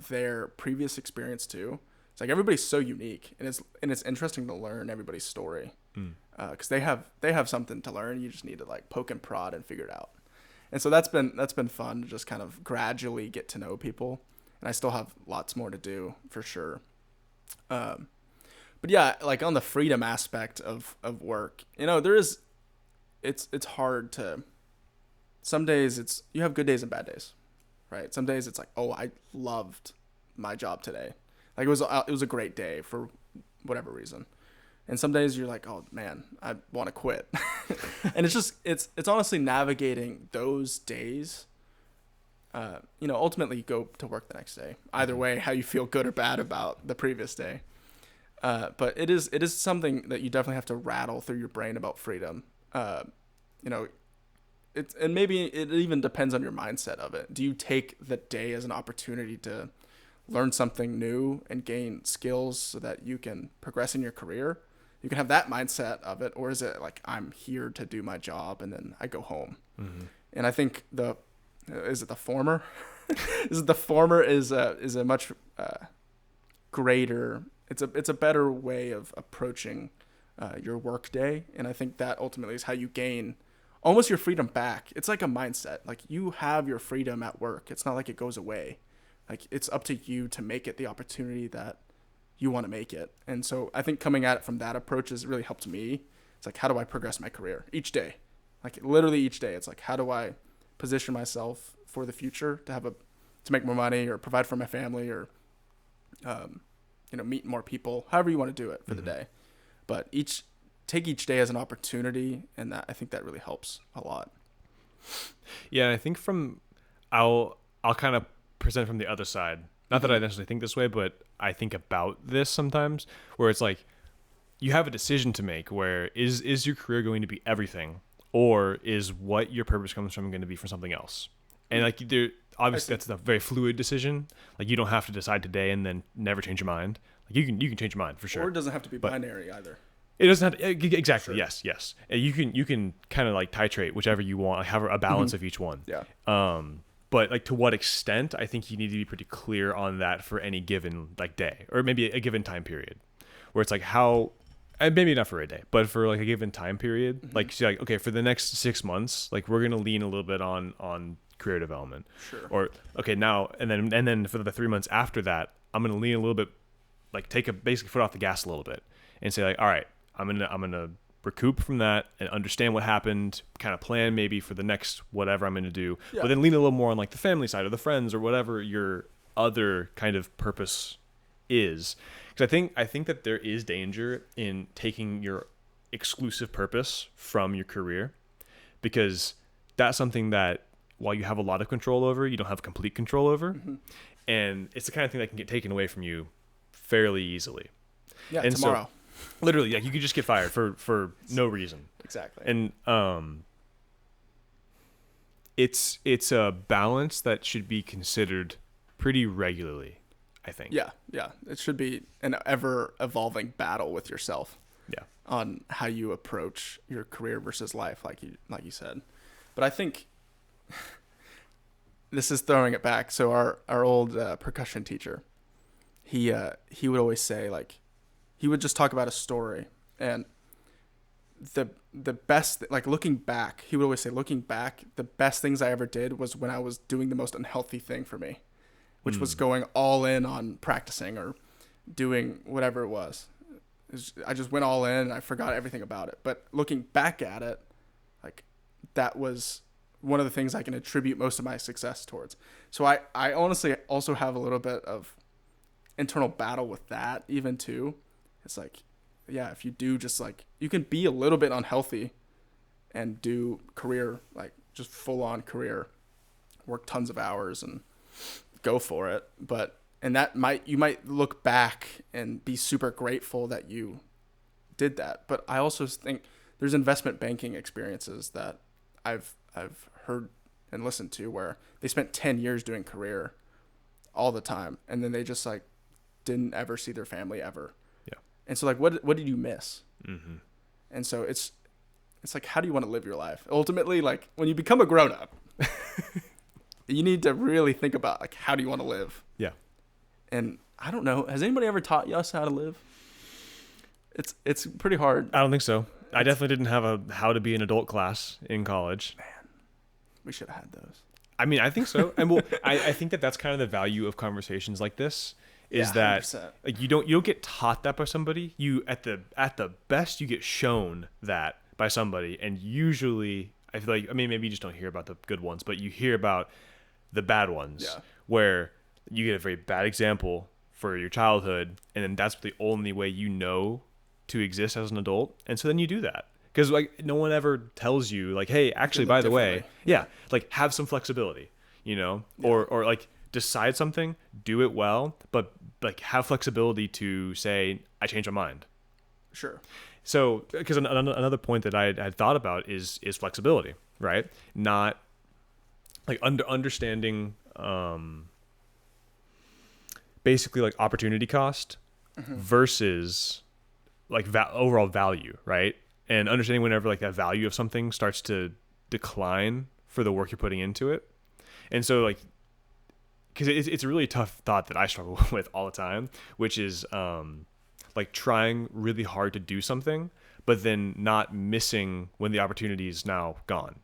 their previous experience too. It's like everybody's so unique, and it's interesting to learn everybody's story, because they have something to learn. You just need to like poke and prod and figure it out. And so that's been fun to just kind of gradually get to know people. And I still have lots more to do for sure. But yeah, like on the freedom aspect of work, it's hard to, some days you have good days and bad days, right? Some days it's like, oh, I loved my job today. Like it was a great day for whatever reason. And some days you're like, oh man, I want to quit. And it's honestly navigating those days. Ultimately you go to work the next day. Either way, how you feel good or bad about the previous day. But it is something that you definitely have to rattle through your brain about freedom. And maybe it even depends on your mindset of it. Do you take the day as an opportunity to learn something new and gain skills so that you can progress in your career? You can have that mindset of it, or is it like I'm here to do my job and then I go home? And I think is it the former? Is it the former is a much greater. It's a better way of approaching your work day, and I think that ultimately is how you gain almost your freedom back. It's like a mindset. Like you have your freedom at work. It's not like it goes away. Like it's up to you to make it the opportunity that you want to make it. And so I think coming at it from that approach has really helped me. It's like, how do I progress my career each day? Like literally each day. It's like, how do I position myself for the future to make more money or provide for my family or, meet more people, however you want to do it for the day. But take each day as an opportunity. And I think that really helps a lot. Yeah. I think I'll kind of present from the other side. Not that I necessarily think this way, but I think about this sometimes, where it's like you have a decision to make where is your career going to be everything, or is what your purpose comes from going to be for something else? And like obviously that's a very fluid decision. Like you don't have to decide today and then never change your mind. Like you can change your mind for sure. Or it doesn't have to be binary either. It doesn't have to, exactly. Sure. Yes. And you can kind of like titrate whichever you want, like have a balance of each one. Yeah. But like to what extent, I think you need to be pretty clear on that for any given like day, or maybe a given time period, where it's like how, and maybe not for a day, but for like a given time period, like see, like okay, for the next 6 months, like we're gonna lean a little bit on career development, sure. Or okay now and then for the 3 months after that, I'm gonna lean a little bit, like take a basic foot off the gas a little bit, and say like, all right, I'm gonna recoup from that and understand what happened, kind of plan maybe for the next whatever I'm going to do, but then lean a little more on like the family side or the friends or whatever your other kind of purpose is. Because I think that there is danger in taking your exclusive purpose from your career, because that's something that while you have a lot of control over, you don't have complete control over. And it's the kind of thing that can get taken away from you fairly easily. Yeah, and tomorrow. So, literally, like you could just get fired for no reason. Exactly. And it's a balance that should be considered pretty regularly, I think. Yeah. It should be an ever evolving battle with yourself. Yeah. On how you approach your career versus life, like you said. But I think this is throwing it back. So our old percussion teacher, he would always say, like, he would just talk about a story, and the best, like looking back, he would always say, looking back, the best things I ever did was when I was doing the most unhealthy thing for me, which was going all in on practicing or doing whatever it was. I just went all in and I forgot everything about it. But looking back at it, like that was one of the things I can attribute most of my success towards. So I honestly also have a little bit of internal battle with that even too. It's like, yeah, if you do just like, you can be a little bit unhealthy and do career, like just full on career, work tons of hours and go for it. But, and that you might look back and be super grateful that you did that. But I also think there's investment banking experiences that I've heard and listened to where they spent 10 years doing career all the time. And then they just like didn't ever see their family ever. And so, like, what did you miss? Mm-hmm. And so it's like, how do you want to live your life? Ultimately, like, when you become a grown-up, you need to really think about, like, how do you want to live? Yeah. And I don't know. Has anybody ever taught us how to live? It's pretty hard. I don't think so. I definitely didn't have a how to be an adult class in college. Man, we should have had those. I mean, I think so. And well, I think that's kind of the value of conversations like this. Is that 100%. Like you don't get taught that by somebody. You at the best you get shown that by somebody, and usually I feel like, I mean, maybe you just don't hear about the good ones, but you hear about the bad ones where you get a very bad example for your childhood, and then that's the only way you know to exist as an adult, and so then you do that because like no one ever tells you like, hey, actually, by the way, like have some flexibility, or like decide something, do it well, but like have flexibility to say, I changed my mind. Sure. So, because another point that I had thought about is flexibility, right? Not like understanding, basically like opportunity cost versus like overall value, right? And understanding whenever like that value of something starts to decline for the work you're putting into it. And so like, because it's a really tough thought that I struggle with all the time, which is like trying really hard to do something, but then not missing when the opportunity is now gone.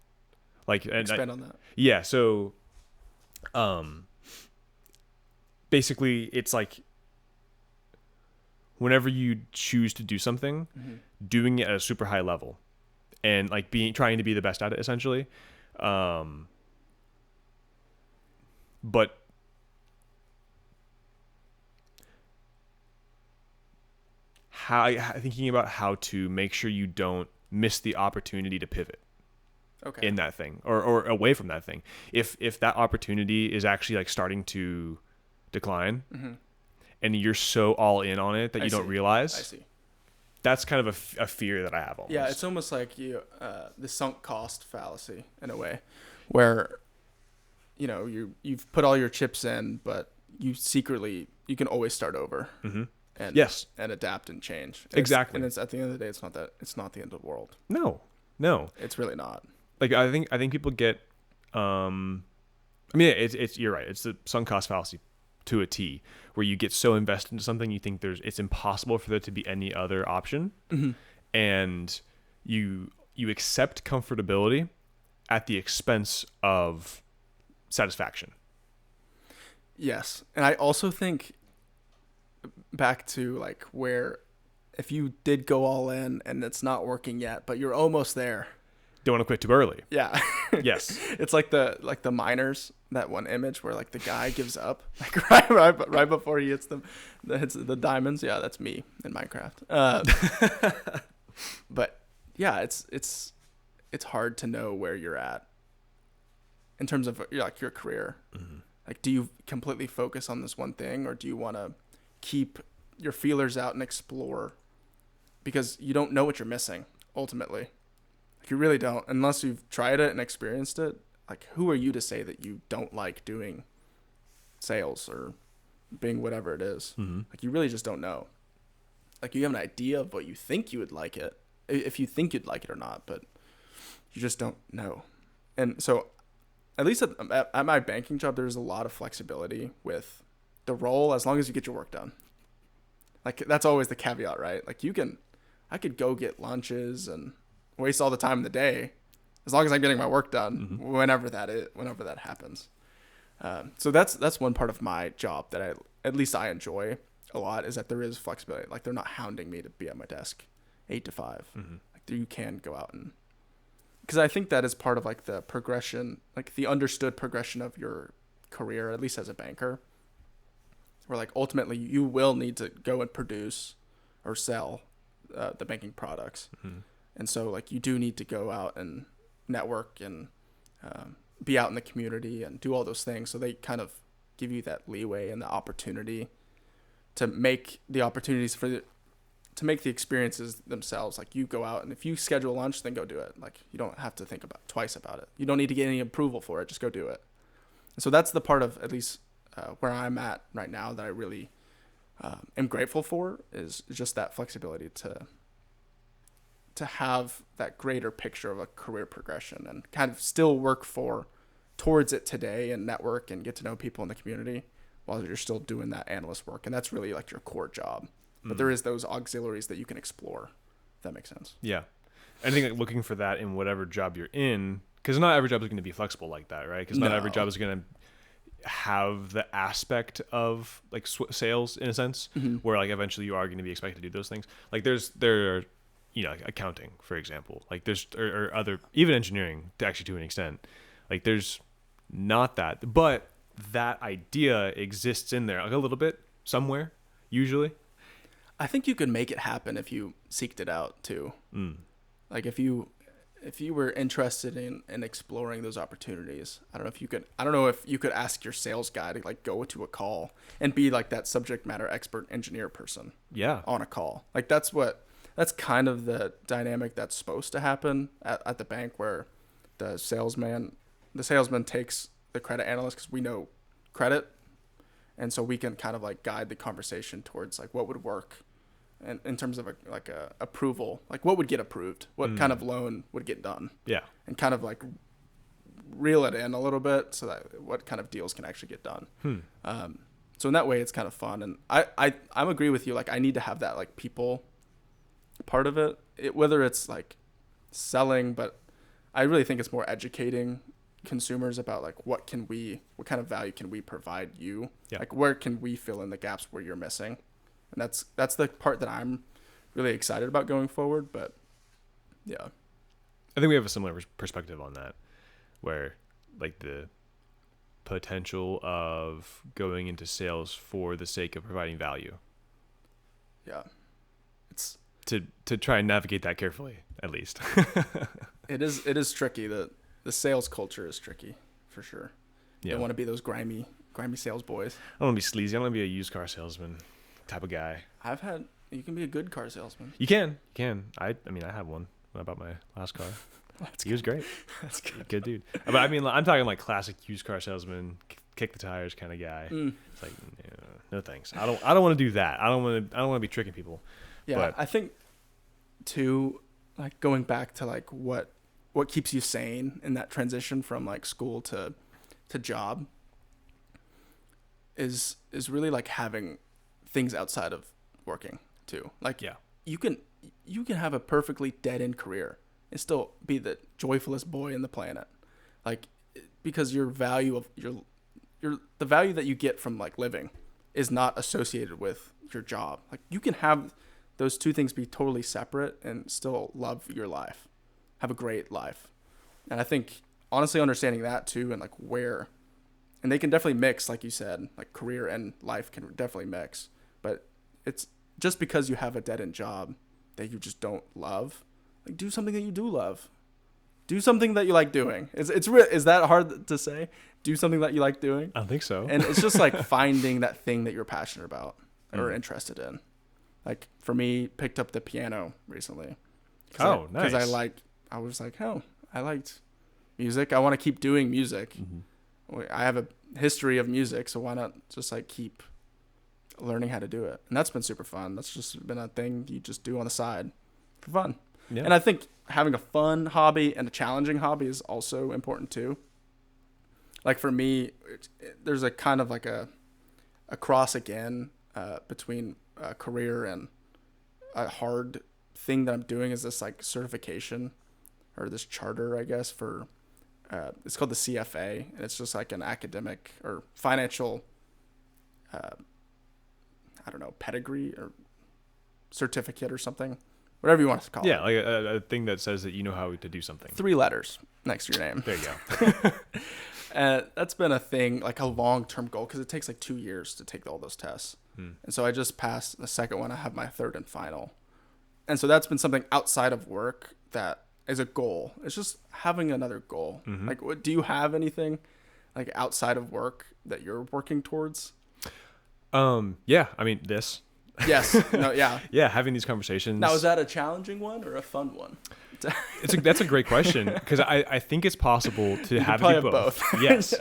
Like, and expand on that. Yeah. So, basically, it's like whenever you choose to do something, doing it at a super high level, and like trying to be the best at it, essentially. But thinking about how to make sure you don't miss the opportunity to pivot in that thing or away from that thing. If that opportunity is actually like starting to decline and you're so all in on it that you don't realize. I see. That's kind of a fear that I have almost. Yeah, it's almost like the sunk cost fallacy in a way where you've put all your chips in, but you can always start over. And adapt and change. Exactly. And it's at the end of the day, it's not the end of the world. No, it's really not. Like I think people get. I mean, it's you're right. It's the sunk cost fallacy to a T, where you get so invested into something you think it's impossible for there to be any other option, and you accept comfortability at the expense of satisfaction. Yes, and I also think back to like where if you did go all in and it's not working yet, but you're almost there. Don't want to quit too early. Yeah. Yes. It's like the miners, that one image where like the guy gives up like right before he hits the diamonds. Yeah, that's me in Minecraft. But yeah, it's hard to know where you're at in terms of like your career. Like, do you completely focus on this one thing, or do you want to keep your feelers out and explore, because you don't know what you're missing ultimately. You really don't, unless you've tried it and experienced it. Like, who are you to say that you don't like doing sales or being whatever it is? Like, you really just don't know. Like, you have an idea of what you think you would like it, if you think you'd like it or not, but you just don't know. And so at least at my banking job, there's a lot of flexibility with the role as long as you get your work done. Like, that's always the caveat, right? Like, I could go get lunches and waste all the time in the day, as long as I'm getting my work done, whenever that happens. So that's one part of my job that at least I enjoy a lot, is that there is flexibility. Like, they're not hounding me to be at my desk 8 to 5. Like, you can go out and, because I think that is part of like the progression, like the understood progression of your career, at least as a banker, where like ultimately you will need to go and produce or sell the banking products. And so like you do need to go out and network and be out in the community and do all those things. So they kind of give you that leeway and the opportunity to make the opportunities to make the experiences themselves. Like, you go out, and if you schedule lunch, then go do it. Like, you don't have to think twice about it. You don't need to get any approval for it. Just go do it. And so that's the part of, at least where I'm at right now, that I really am grateful for, is just that flexibility to have that greater picture of a career progression and kind of still work towards it today and network and get to know people in the community while you're still doing that analyst work. And that's really like your core job. But there is those auxiliaries that you can explore, if that makes sense. Yeah. I think like looking for that in whatever job you're in, because not every job is going to be flexible like that, right? Because not every job is going to have the aspect of like sales in a sense, where like eventually you are going to be expected to do those things. Like there are, like accounting, for example, like there's, or other, even engineering actually to an extent, like there's not that, but that idea exists in there like a little bit somewhere, usually. I think you could make it happen if you seeked it out too. Like if you were interested in exploring those opportunities, I don't know if you could ask your sales guy to like go to a call and be like that subject matter expert engineer person. Yeah. On a call. Like that's kind of the dynamic that's supposed to happen at the bank, where the salesman takes the credit analyst, because we know credit. And so we can kind of like guide the conversation towards like what would work, and in terms of a approval, like what would get approved, what kind of loan would get done. Yeah. And kind of like reel it in a little bit so that what kind of deals can actually get done. So in that way, it's kind of fun. And I agree with you. Like, I need to have that like people part of it, whether it's like selling, but I really think it's more educating consumers about like what kind of value can we provide you. Yeah. Like, where can we fill in the gaps where you're missing. And that's the part that I'm really excited about going forward. But yeah, I think we have a similar perspective on that, where like the potential of going into sales for the sake of providing value. Yeah. It's to try and navigate that carefully, at least. It is tricky. The sales culture is tricky, for sure. You don't want to be those grimy sales boys. I don't want to be sleazy. I don't want to be a used car salesman type of guy. You can be a good car salesman. You can. I mean, I have one when I bought my last car. He was great. That's good. Good dude. But I mean, I'm talking like classic used car salesman, kick the tires kind of guy. It's like, no thanks. I don't want to do that. I don't want to be tricking people. Yeah, but I think too, like going back to like what keeps you sane in that transition from like school to job is really like having things outside of working too. Like, yeah, you can have a perfectly dead end career and still be the joyfulest boy in the planet. Like, because your value of the value that you get from like living is not associated with your job. Like, you can have those two things be totally separate and still love your life, have a great life. And I think honestly understanding that too, and like and they can definitely mix, like you said, like career and life can definitely mix, but it's just because you have a dead end job that you just don't love, like do something that you do love. Do something that you like doing. Is that hard to say? Do something that you like doing? I don't think so. And it's just like finding that thing that you're passionate about or interested in. Like for me, picked up the piano recently. Nice. Because I was like, I liked music. I want to keep doing music. I have a history of music, so why not just like keep learning how to do it? And that's been super fun. That's just been a thing you just do on the side for fun. Yeah. And I think having a fun hobby and a challenging hobby is also important too. Like for me, there's a kind of like a cross again between a career and a hard thing that I'm doing is this like certification or this charter, I guess, for it's called the CFA, and it's just like an academic or financial, I don't know, pedigree or certificate or something, whatever you want to call it. Yeah, like a thing that says that you know how to do something. 3 letters next to your name. There you go. And that's been a thing, like a long-term goal, because it takes like 2 years to take all those tests. And so I just passed the second one. I have my third and final. And so that's been something outside of work that is a goal. It's just having another goal. Like, do you have anything like outside of work that you're working towards? Yeah, I mean, this. Yes. No, yeah. Yeah, having these conversations. Now, is that a challenging one or a fun one? That's a great question, because I think it's possible to have it be both. Yes.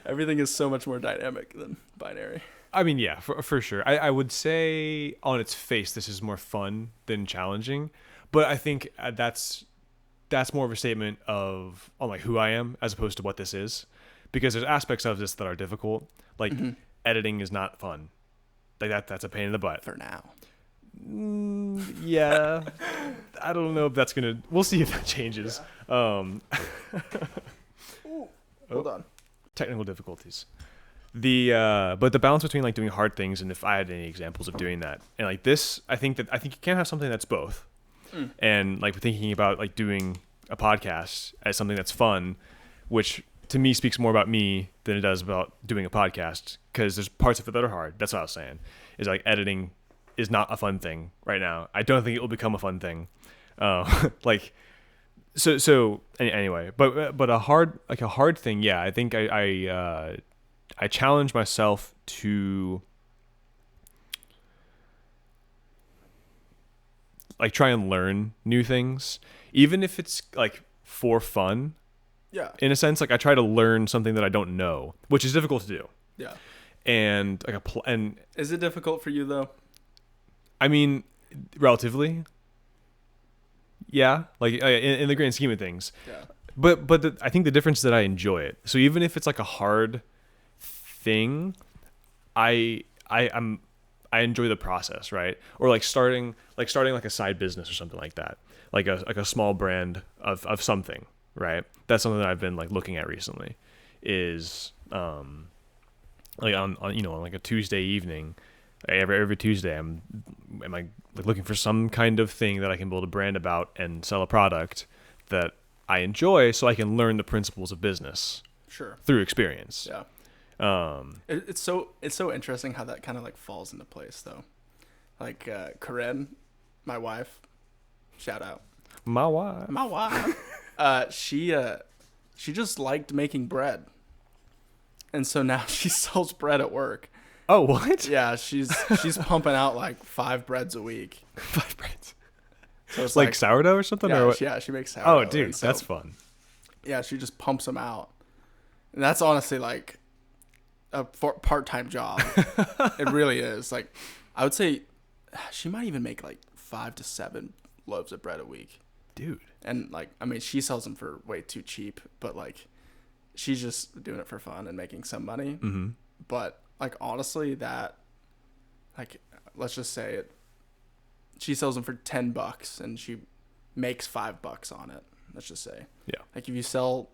Everything is so much more dynamic than binary. I mean, yeah, for sure. I would say on its face, this is more fun than challenging, but I think that's more of a statement of on like who I am as opposed to what this is, because there's aspects of this that are difficult. Like editing is not fun. Like that's a pain in the butt. For now. Yeah. I don't know if that's we'll see if that changes. Yeah. Hold on. Technical difficulties. But the balance between like doing hard things, and if I had any examples of doing that, and like this, I think you can't have something that's both. And like thinking about like doing a podcast as something that's fun, which to me speaks more about me than it does about doing a podcast, because there's parts of it that are hard. That's what I was saying, is like editing is not a fun thing right now. I don't think it will become a fun thing. Like, so anyway, but a hard thing. Yeah. I think I challenge myself to like try and learn new things, even if it's like for fun. Yeah. In a sense, like I try to learn something that I don't know, which is difficult to do. Yeah. And like and is it difficult for you though? I mean, relatively. Yeah, like in the grand scheme of things. Yeah. But I think the difference is that I enjoy it. So even if it's like a hard thing, I enjoy the process, right? Or like starting like a side business or something like that, like a small brand of something, right? That's something that I've been like looking at recently, is like on like a Tuesday evening, every Tuesday am I like looking for some kind of thing that I can build a brand about and sell a product that I enjoy, so I can learn the principles of business. Sure. Through experience. Yeah. It's so interesting how that kind of like falls into place though. Like Corinne, my wife, shout out. My wife. She just liked making bread, and so now she sells bread at work. Oh, what? Yeah, she's pumping out like 5 breads a week. 5 breads. So it's like sourdough or something? Yeah, or what? She makes sourdough. Oh, dude, so, that's fun. Yeah, she just pumps them out, and that's honestly like a part-time job. It really is. Like, I would say she might even make like 5 to 7 loaves of bread a week. Dude. And like, I mean, she sells them for way too cheap, but like, she's just doing it for fun and making some money. Mm-hmm. But like, honestly, that, like, let's just say it, she sells them for $10 and she makes $5 on it. Let's just say. Yeah. Like, if you sell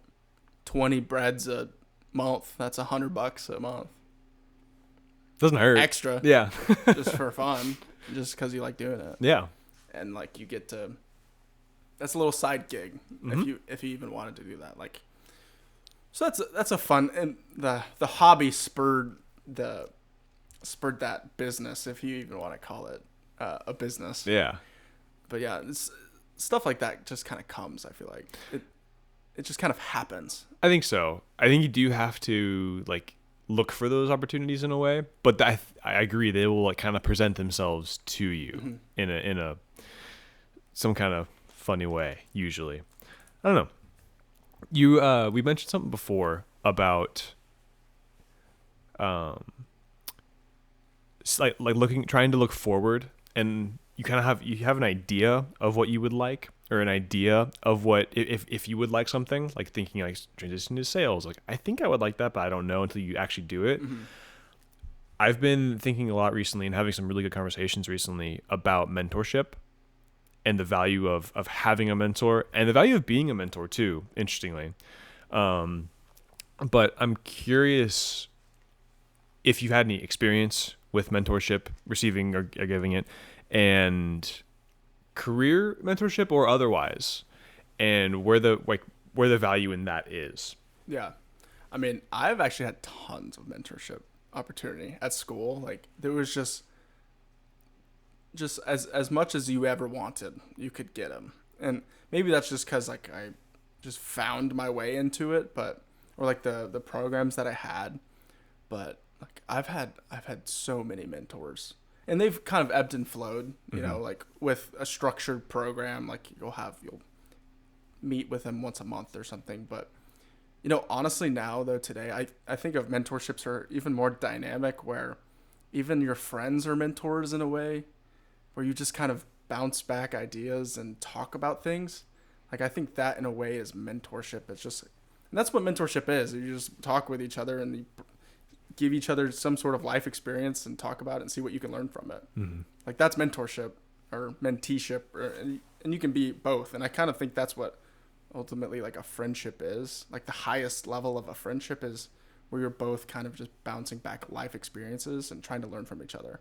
20 breads a month, that's $100 a month. Doesn't hurt. Extra. Yeah. Just for fun, just because you like doing it. Yeah. And like, you get to, that's a little side gig. Mm-hmm. if you even wanted to do that. Like, so that's a fun, and the hobby spurred that business, if you even want to call it a business. Yeah. But yeah, it's stuff like that just kind of comes. I feel like it just kind of happens. I think so. I think you do have to like look for those opportunities in a way, but I agree, they will like kind of present themselves to you in a some kind of funny way usually. I don't know. We mentioned something before about trying to look forward, and you kind of have an idea of what you would like, or an idea of what if you would like something, like thinking like transition to sales, like I think I would like that, but I don't know until you actually do it. Mm-hmm. I've been thinking a lot recently and having some really good conversations recently about mentorship and the value of having a mentor and the value of being a mentor too, interestingly. But I'm curious if you had any experience with mentorship, receiving or giving it, and career mentorship or otherwise, and where the value in that is. Yeah. I mean, I've actually had tons of mentorship opportunity at school. Like there was just as much as you ever wanted, you could get them. And maybe that's just cuz like I just found my way into it, but or like the programs that I had, but like I've had so many mentors. And they've kind of ebbed and flowed, you know, like with a structured program, like you'll meet with them once a month or something. But, you know, honestly now though today, I think of mentorships are even more dynamic where even your friends are mentors in a way where you just kind of bounce back ideas and talk about things. Like I think that in a way is mentorship. It's just, and that's what mentorship is. You just talk with each other and you give each other some sort of life experience and talk about it and see what you can learn from it. Mm-hmm. Like that's mentorship or menteeship, and you can be both. And I kind of think that's what ultimately like a friendship is. Like the highest level of a friendship is where you're both kind of just bouncing back life experiences and trying to learn from each other.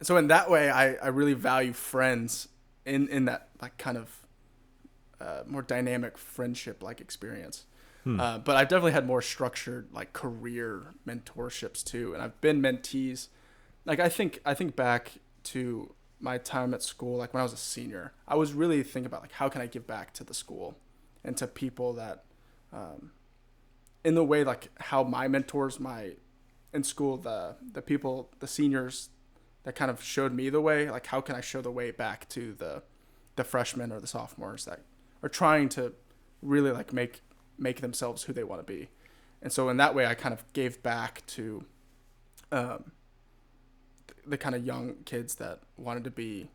So in that way, I really value friends in that like kind of more dynamic friendship like experience. But I've definitely had more structured like career mentorships too, and I've been mentees. Like I think back to my time at school, like when I was a senior, I was really thinking about like how can I give back to the school and to people that, in the way like how my mentors, in school, the people, the seniors that kind of showed me the way, like how can I show the way back to the freshmen or the sophomores that are trying to really like make themselves who they want to be. And so in that way, I kind of gave back to the kind of young kids that wanted to be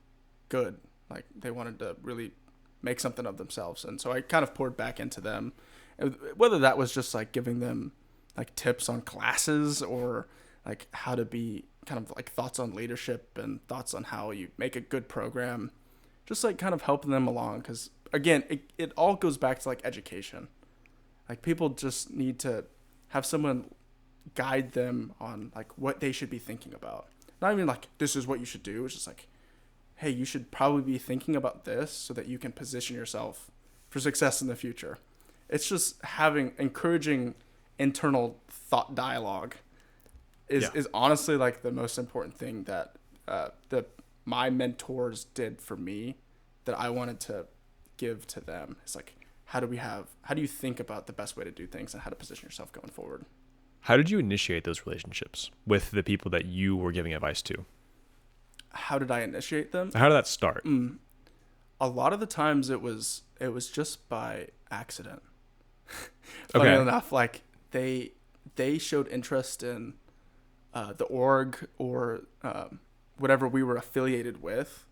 good. Like they wanted to really make something of themselves. And so I kind of poured back into them, whether that was just like giving them like tips on classes or like how to be kind of like thoughts on leadership and thoughts on how you make a good program, just like kind of helping them along. Because again, it all goes back to like education. Like people just need to have someone guide them on like what they should be thinking about. Not even like this is what you should do. It's just like, hey, you should probably be thinking about this so that you can position yourself for success in the future. It's just encouraging internal thought dialogue is honestly like the most important thing that my mentors did for me that I wanted to give to them. It's like, how do you think about the best way to do things and how to position yourself going forward? How did you initiate those relationships with the people that you were giving advice to? How did I initiate them? How did that start? A lot of the times it was just by accident. Funny enough, like they showed interest in the org or whatever we were affiliated with.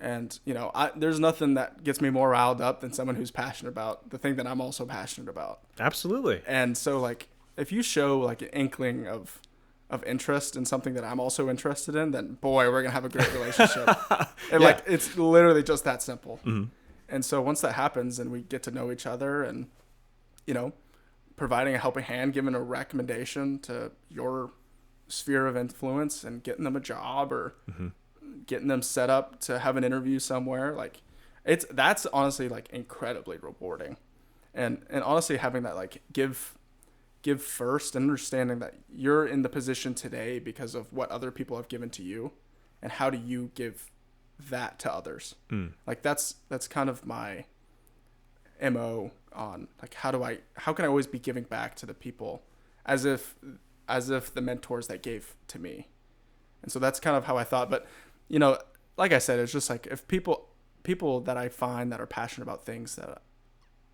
And, you know, there's nothing that gets me more riled up than someone who's passionate about the thing that I'm also passionate about. Absolutely. And so, like, if you show, like, an inkling of interest in something that I'm also interested in, then, boy, we're going to have a great relationship. And, like, it's literally just that simple. Mm-hmm. And so once that happens and we get to know each other and, you know, providing a helping hand, giving a recommendation to your sphere of influence and getting them a job or getting them set up to have an interview somewhere, like that's honestly like incredibly rewarding. And honestly having that like give first and understanding that you're in the position today because of what other people have given to you and how do you give that to others. Like that's kind of my MO on like how can I always be giving back to the people as if the mentors that gave to me. And so that's kind of how I thought. But you know, like I said, it's just like if people that I find that are passionate about things that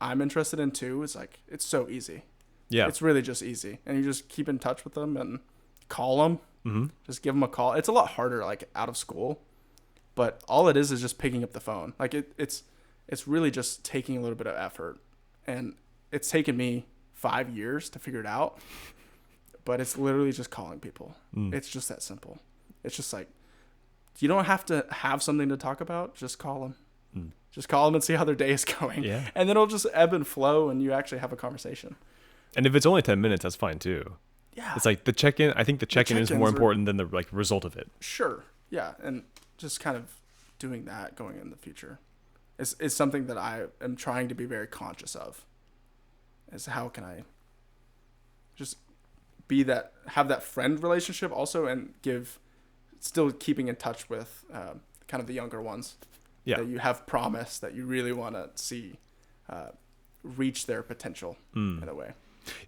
I'm interested in too, it's like, it's so easy. Yeah. It's really just easy. And you just keep in touch with them and call them. Mm-hmm. Just give them a call. It's a lot harder like out of school, but all it is just picking up the phone. Like it's really just taking a little bit of effort. And it's taken me 5 years to figure it out, but it's literally just calling people. It's just that simple. It's just like, you don't have to have something to talk about. Just call them. Just call them and see how their day is going. Yeah. And then it'll just ebb and flow and you actually have a conversation. And if it's only 10 minutes, that's fine too. Yeah. It's like the check-in. I think the check-in is more important than the like result of it. Sure. Yeah. And just kind of doing that going in the future is something that I am trying to be very conscious of. Is how can I just have that friend relationship also, and still keeping in touch with kind of the younger ones. Yeah. That you have promise that you really want to see reach their potential in a way.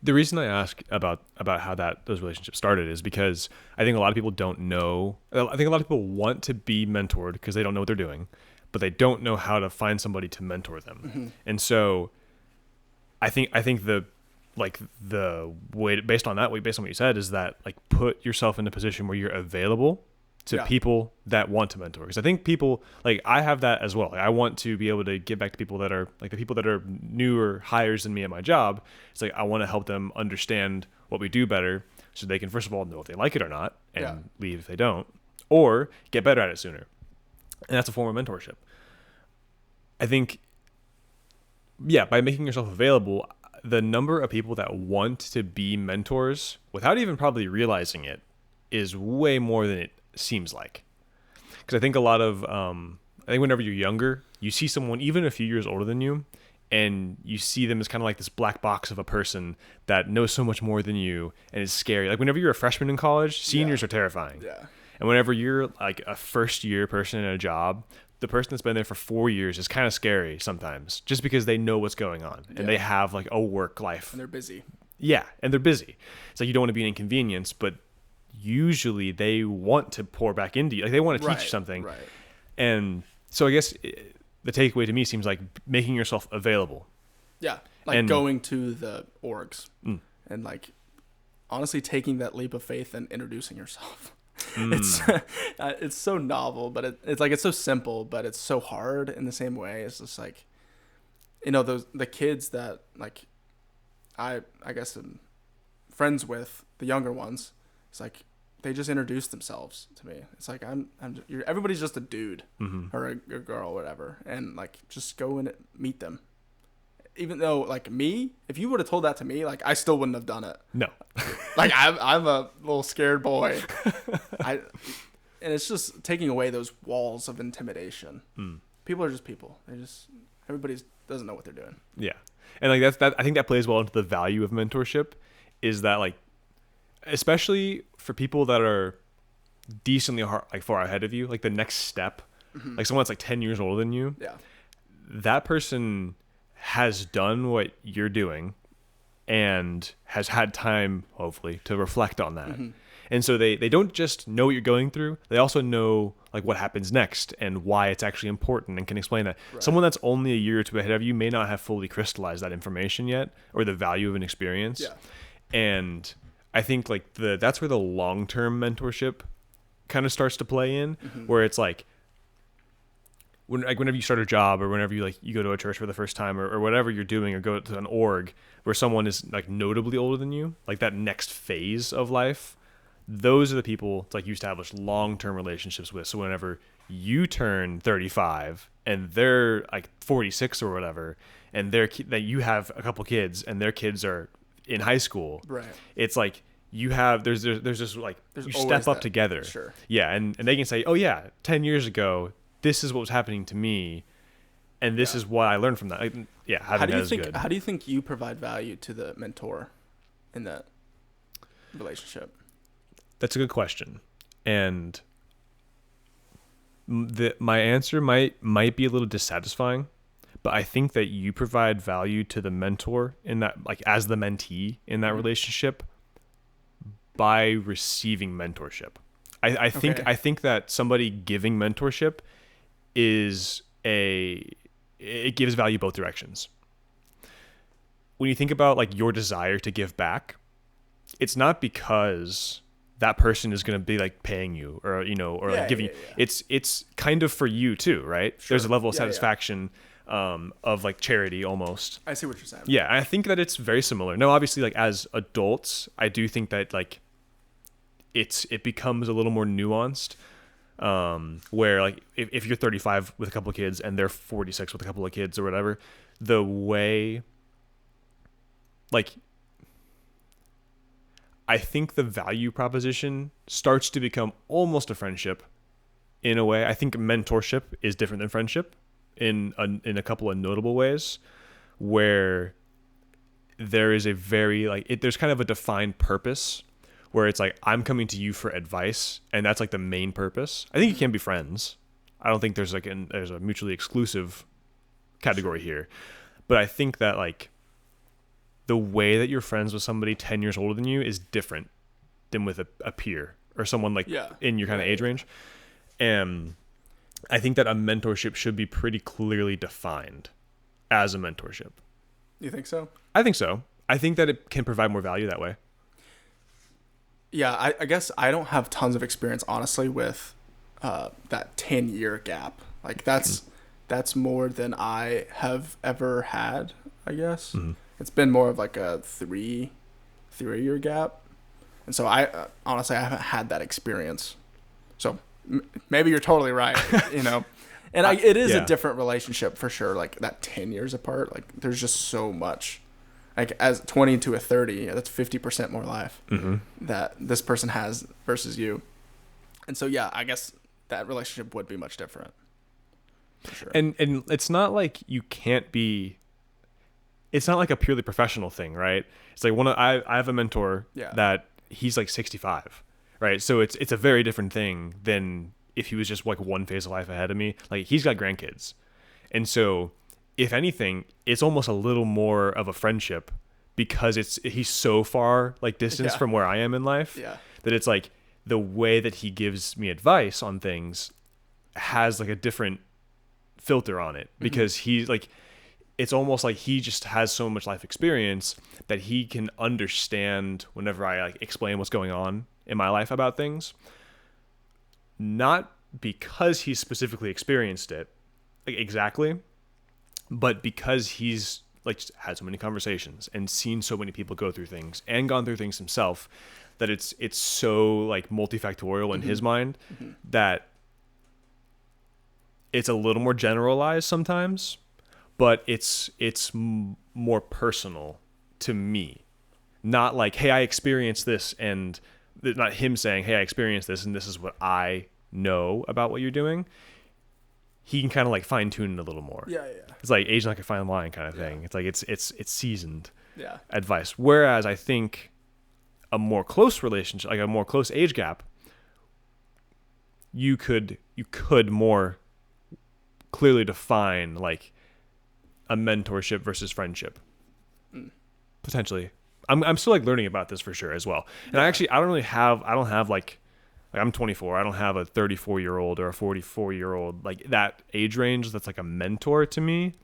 The reason I ask about how those relationships started is because I think a lot of people don't know. I think a lot of people want to be mentored because they don't know what they're doing, but they don't know how to find somebody to mentor them. And so I think the way, based on what you said, is that like put yourself in a position where you're available to people that want to mentor. Because I think people, like, I have that as well. Like, I want to be able to give back to people that are like the people that are newer hires than me at my job. It's like I want to help them understand what we do better, so they can first of all know if they like it or not and leave if they don't, or get better at it sooner. And that's a form of mentorship. I think, by making yourself available, the number of people that want to be mentors without even probably realizing it is way more than it seems like. Because I think a lot of I think whenever you're younger, you see someone even a few years older than you, and you see them as kind of like this black box of a person that knows so much more than you and is scary. Like whenever you're a freshman in college, seniors are terrifying. And whenever you're like a first year person in a job, the person that's been there for 4 years is kind of scary sometimes, just because they know what's going on and they have like a work life. And they're busy. Yeah, and they're busy. It's like you don't want to be an inconvenience, but usually they want to pour back into you. Like they want to teach you something. Right. And so I guess the takeaway to me seems like making yourself available. Yeah. Like going to the orgs and like honestly taking that leap of faith and introducing yourself. It's so novel, but it's like, it's so simple, but it's so hard in the same way. It's just like, the kids that like, I guess I'm friends with, the younger ones. It's like they just introduce themselves to me. It's like everybody's just a dude or a girl, or whatever, and like just go and meet them. Even though like me, if you would have told that to me, like I still wouldn't have done it. No, like I'm a little scared boy. And it's just taking away those walls of intimidation. People are just people. Everybody doesn't know what they're doing. Yeah, and like that. I think that plays well into the value of mentorship. Is that like, especially for people that are decently far ahead of you, like the next step, like someone that's like 10 years older than you, that person has done what you're doing and has had time, hopefully, to reflect on that. And so they don't just know what you're going through, they also know like what happens next and why it's actually important and can explain that. Someone that's only a year or two ahead of you may not have fully crystallized that information yet, or the value of an experience. And I think like that's where the long-term mentorship kind of starts to play in, where it's like whenever you start a job, or whenever you go to a church for the first time, or whatever you're doing, or go to an org where someone is like notably older than you, like that next phase of life, those are the people it's like you establish long-term relationships with. So whenever you turn 35 and they're like 46 or whatever, and that you have a couple kids and their kids are in high school, it's like you have there's just like you step up together. And they can say, oh yeah, 10 years ago this is what was happening to me, and this is what I learned from that. Having that is good. How do you think you provide value to the mentor in that relationship? That's a good question, and my answer might be a little dissatisfying, but I think that you provide value to the mentor in that, like as the mentee in that relationship, by receiving mentorship. I think that somebody giving mentorship it gives value both directions. When you think about like your desire to give back, it's not because that person is going to be like paying you or like giving you. It's kind of for you too, right? There's a level of satisfaction of like charity almost. I see what you're saying. Yeah, I think that it's very similar. No, obviously, like as adults, I do think that like it becomes a little more nuanced. Where like if you're 35 with a couple of kids and they're 46 with a couple of kids or whatever, the way, like, I think the value proposition starts to become almost a friendship in a way. I think mentorship is different than friendship in a couple of notable ways, where there is a very there's kind of a defined purpose where it's like, I'm coming to you for advice, and that's like the main purpose. I think you can be friends. I don't think there's there's a mutually exclusive category here, but I think that like the way that you're friends with somebody 10 years older than you is different than with a peer or someone like in your kind of age range. And I think that a mentorship should be pretty clearly defined as a mentorship. You think so? I think so. I think that it can provide more value that way. Yeah, I guess I don't have tons of experience, honestly, with that 10-year gap. Like, that's more than I have ever had, I guess. Mm-hmm. It's been more of like a 3-year gap. And so I honestly, I haven't had that experience. So maybe you're totally right, you know. And it is a different relationship for sure, like that 10 years apart. Like, there's just so much. Like, as 20 to a 30, that's 50% more life that this person has versus you. And so, yeah, I guess that relationship would be much different. For sure. And it's not like you can't be, it's not like a purely professional thing, right? It's like I have a mentor that he's like 65, right? So it's a very different thing than if he was just like one phase of life ahead of me. Like, he's got grandkids. And so, if anything, it's almost a little more of a friendship because he's so far like distance from where I am in life that it's like the way that he gives me advice on things has like a different filter on it, because he's like, it's almost like he just has so much life experience that he can understand whenever I like explain what's going on in my life about things, not because he's specifically experienced it like exactly, but because he's like had so many conversations and seen so many people go through things and gone through things himself, that it's so like multifactorial in his mind that it's a little more generalized sometimes, but it's more personal to me. Not like, hey, I experienced this, and not him saying, hey, I experienced this and this is what I know about what you're doing. He can kind of like fine tune it a little more. Yeah. It's like age like a fine wine kind of thing. It's like it's seasoned advice. Whereas I think a more close relationship, like a more close age gap, you could more clearly define like a mentorship versus friendship. Potentially. I'm still like learning about this for sure as well. And I don't have like I'm 24. I don't have a 34-year-old or a 44-year-old, like that age range that's like a mentor to me.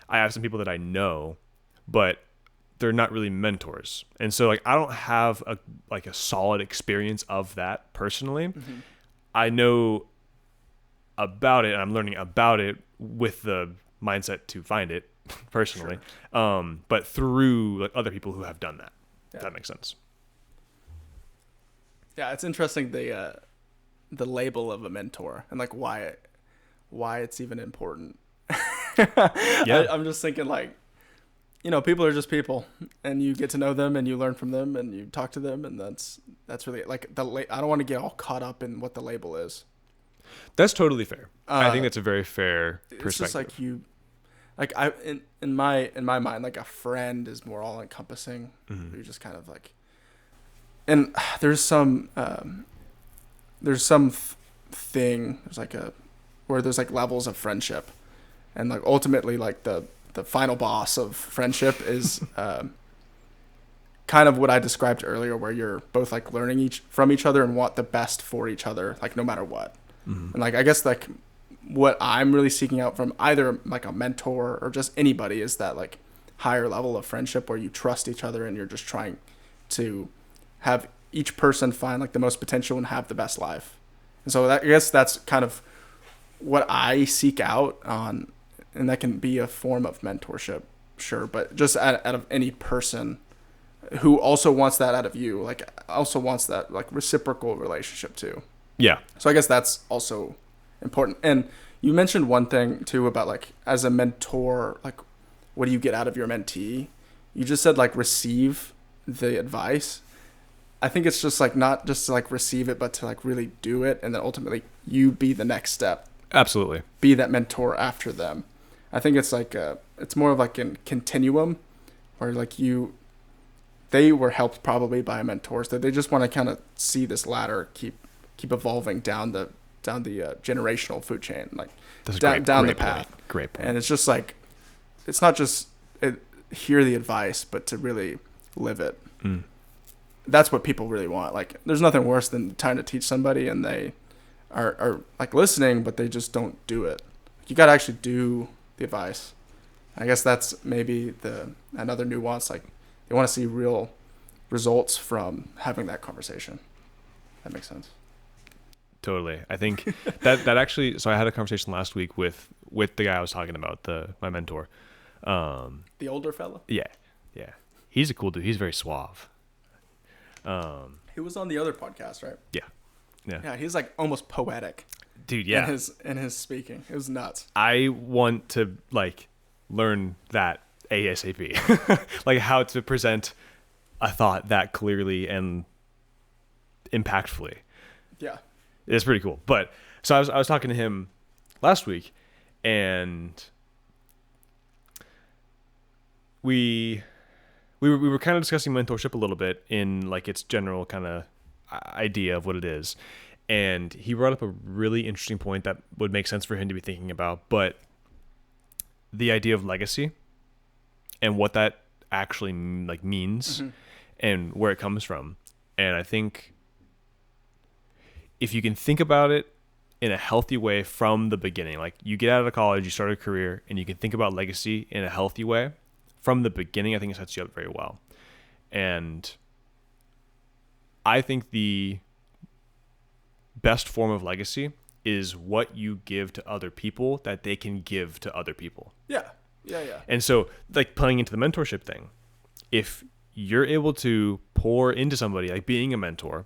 I have some people that I know, but they're not really mentors. And so like I don't have a solid experience of that personally. I know about it and I'm learning about it with the mindset to find it personally. Sure. But through like other people who have done that. If that makes sense. Yeah, it's interesting the label of a mentor and like why it's even important. I'm just thinking like, you know, people are just people, and you get to know them and you learn from them and you talk to them, and that's really like I don't want to get all caught up in what the label is. That's totally fair. I think that's a very fair perspective. It's just like in my mind, like a friend is more all encompassing. You just kind of like. And there's some thing, there's like where there's like levels of friendship, and like ultimately like the final boss of friendship is kind of what I described earlier, where you're both like learning from each other and want the best for each other, like no matter what. And like I guess like what I'm really seeking out from either like a mentor or just anybody is that like higher level of friendship where you trust each other and you're just trying to have each person find like the most potential and have the best life. And so I guess that's kind of what I seek out on, and that can be a form of mentorship, sure, but just out of any person who also wants that out of you, like also wants that like reciprocal relationship too. Yeah. So I guess that's also important. And you mentioned one thing too about like as a mentor, like what do you get out of your mentee? You just said like receive the advice. I think it's just like not just to like receive it, but to like really do it, and then ultimately you be the next step. Absolutely. Be that mentor after them. I think it's like it's more of like a continuum where like they were helped probably by mentors that they just want to kind of see this ladder keep evolving down the generational food chain, like That's down the great path. Point. Great point. And it's just like, it's not just hear the advice, but to really live it. That's what people really want. Like, there's nothing worse than trying to teach somebody and they are like listening, but they just don't do it. You got to actually do the advice. I guess that's maybe another nuance. Like, they want to see real results from having that conversation. That makes sense. Totally. I think that actually, so I had a conversation last week with the guy I was talking about, my mentor. The older fella? Yeah. Yeah. He's a cool dude. He's very suave. He was on the other podcast, right? Yeah. Yeah. Yeah, he's like almost poetic. Dude, yeah. In his speaking. It was nuts. I want to like learn that ASAP. Like how to present a thought that clearly and impactfully. Yeah. It's pretty cool. But so I was talking to him last week, and we were kind of discussing mentorship a little bit in like its general kind of idea of what it is. And he brought up a really interesting point that would make sense for him to be thinking about, but the idea of legacy and what that actually like means and where it comes from. And I think if you can think about it in a healthy way from the beginning, like you get out of college, you start a career, and you can think about legacy in a healthy way from the beginning, I think it sets you up very well. And I think the best form of legacy is what you give to other people that they can give to other people. Yeah. And so, like playing into the mentorship thing, if you're able to pour into somebody, like being a mentor,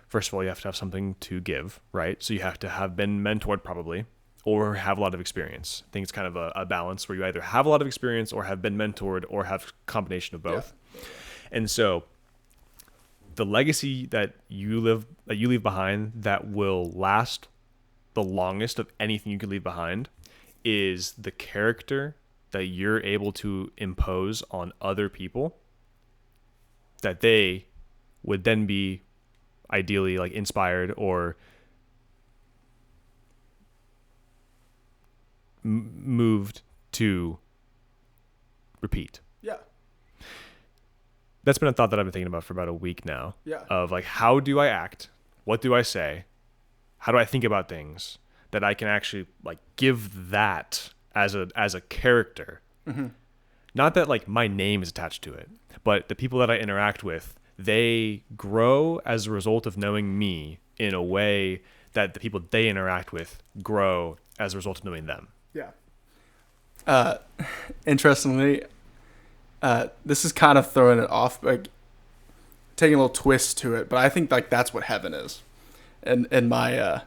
first of all, you have to have something to give, right? So you have to have been mentored probably, or have a lot of experience. I think it's kind of a balance where you either have a lot of experience or have been mentored or have a combination of both. Yeah. And so the legacy that you leave behind that will last the longest of anything you could leave behind is the character that you're able to impose on other people that they would then be ideally like inspired or moved to repeat. Yeah. That's been a thought that I've been thinking about for about a week now. Yeah. Of like, how do I act? What do I say? How do I think about things that I can actually like give that as a character? Not that like my name is attached to it, but the people that I interact with, they grow as a result of knowing me in a way that the people they interact with grow as a result of knowing them. Yeah. Interestingly, this is kind of throwing it off, like taking a little twist to it, but I think like that's what heaven is. And my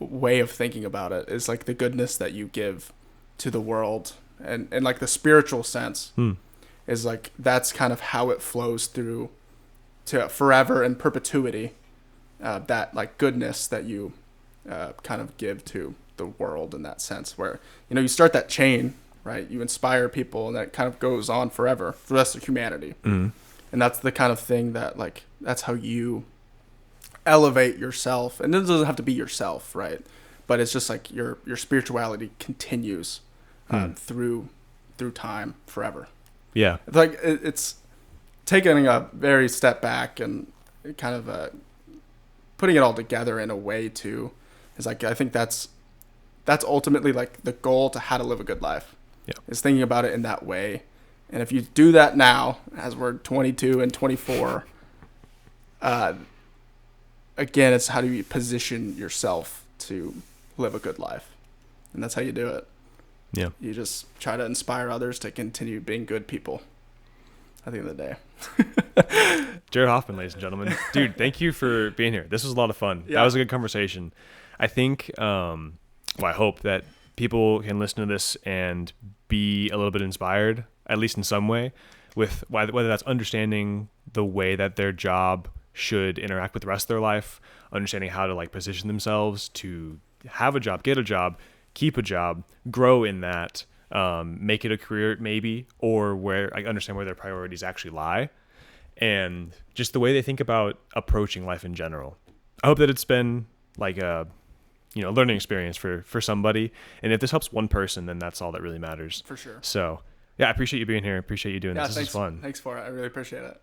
way of thinking about it is like the goodness that you give to the world and like the spiritual sense is like, that's kind of how it flows through to forever and perpetuity. That like goodness that you kind of give to the world in that sense where, you start that chain, right? You inspire people and that kind of goes on forever for the rest of humanity. And that's the kind of thing that like, that's how you elevate yourself. And it doesn't have to be yourself, right? But it's just like your spirituality continues through time forever. Yeah. It's like it's taking a very step back and kind of putting it all together in a way too is like, I think that's ultimately like the goal to how to live a good life. Yeah. Is thinking about it in that way. And if you do that now, as we're 22 and 24, again, it's how do you position yourself to live a good life. And that's how you do it. Yeah. You just try to inspire others to continue being good people. at the end of the day. Jared Hoffman, ladies and gentlemen. Dude, thank you for being here. This was a lot of fun. Yeah. That was a good conversation. I think, I hope that people can listen to this and be a little bit inspired, at least in some way, with whether that's understanding the way that their job should interact with the rest of their life, understanding how to like position themselves to have a job, get a job, keep a job, grow in that, make it a career maybe, or where I understand where their priorities actually lie, and just the way they think about approaching life in general. I hope that it's been like a learning experience for somebody. And if this helps one person, then that's all that really matters. For sure. So yeah, I appreciate you being here. Appreciate you doing this. This Thanks, is fun. Thanks for it. I really appreciate it.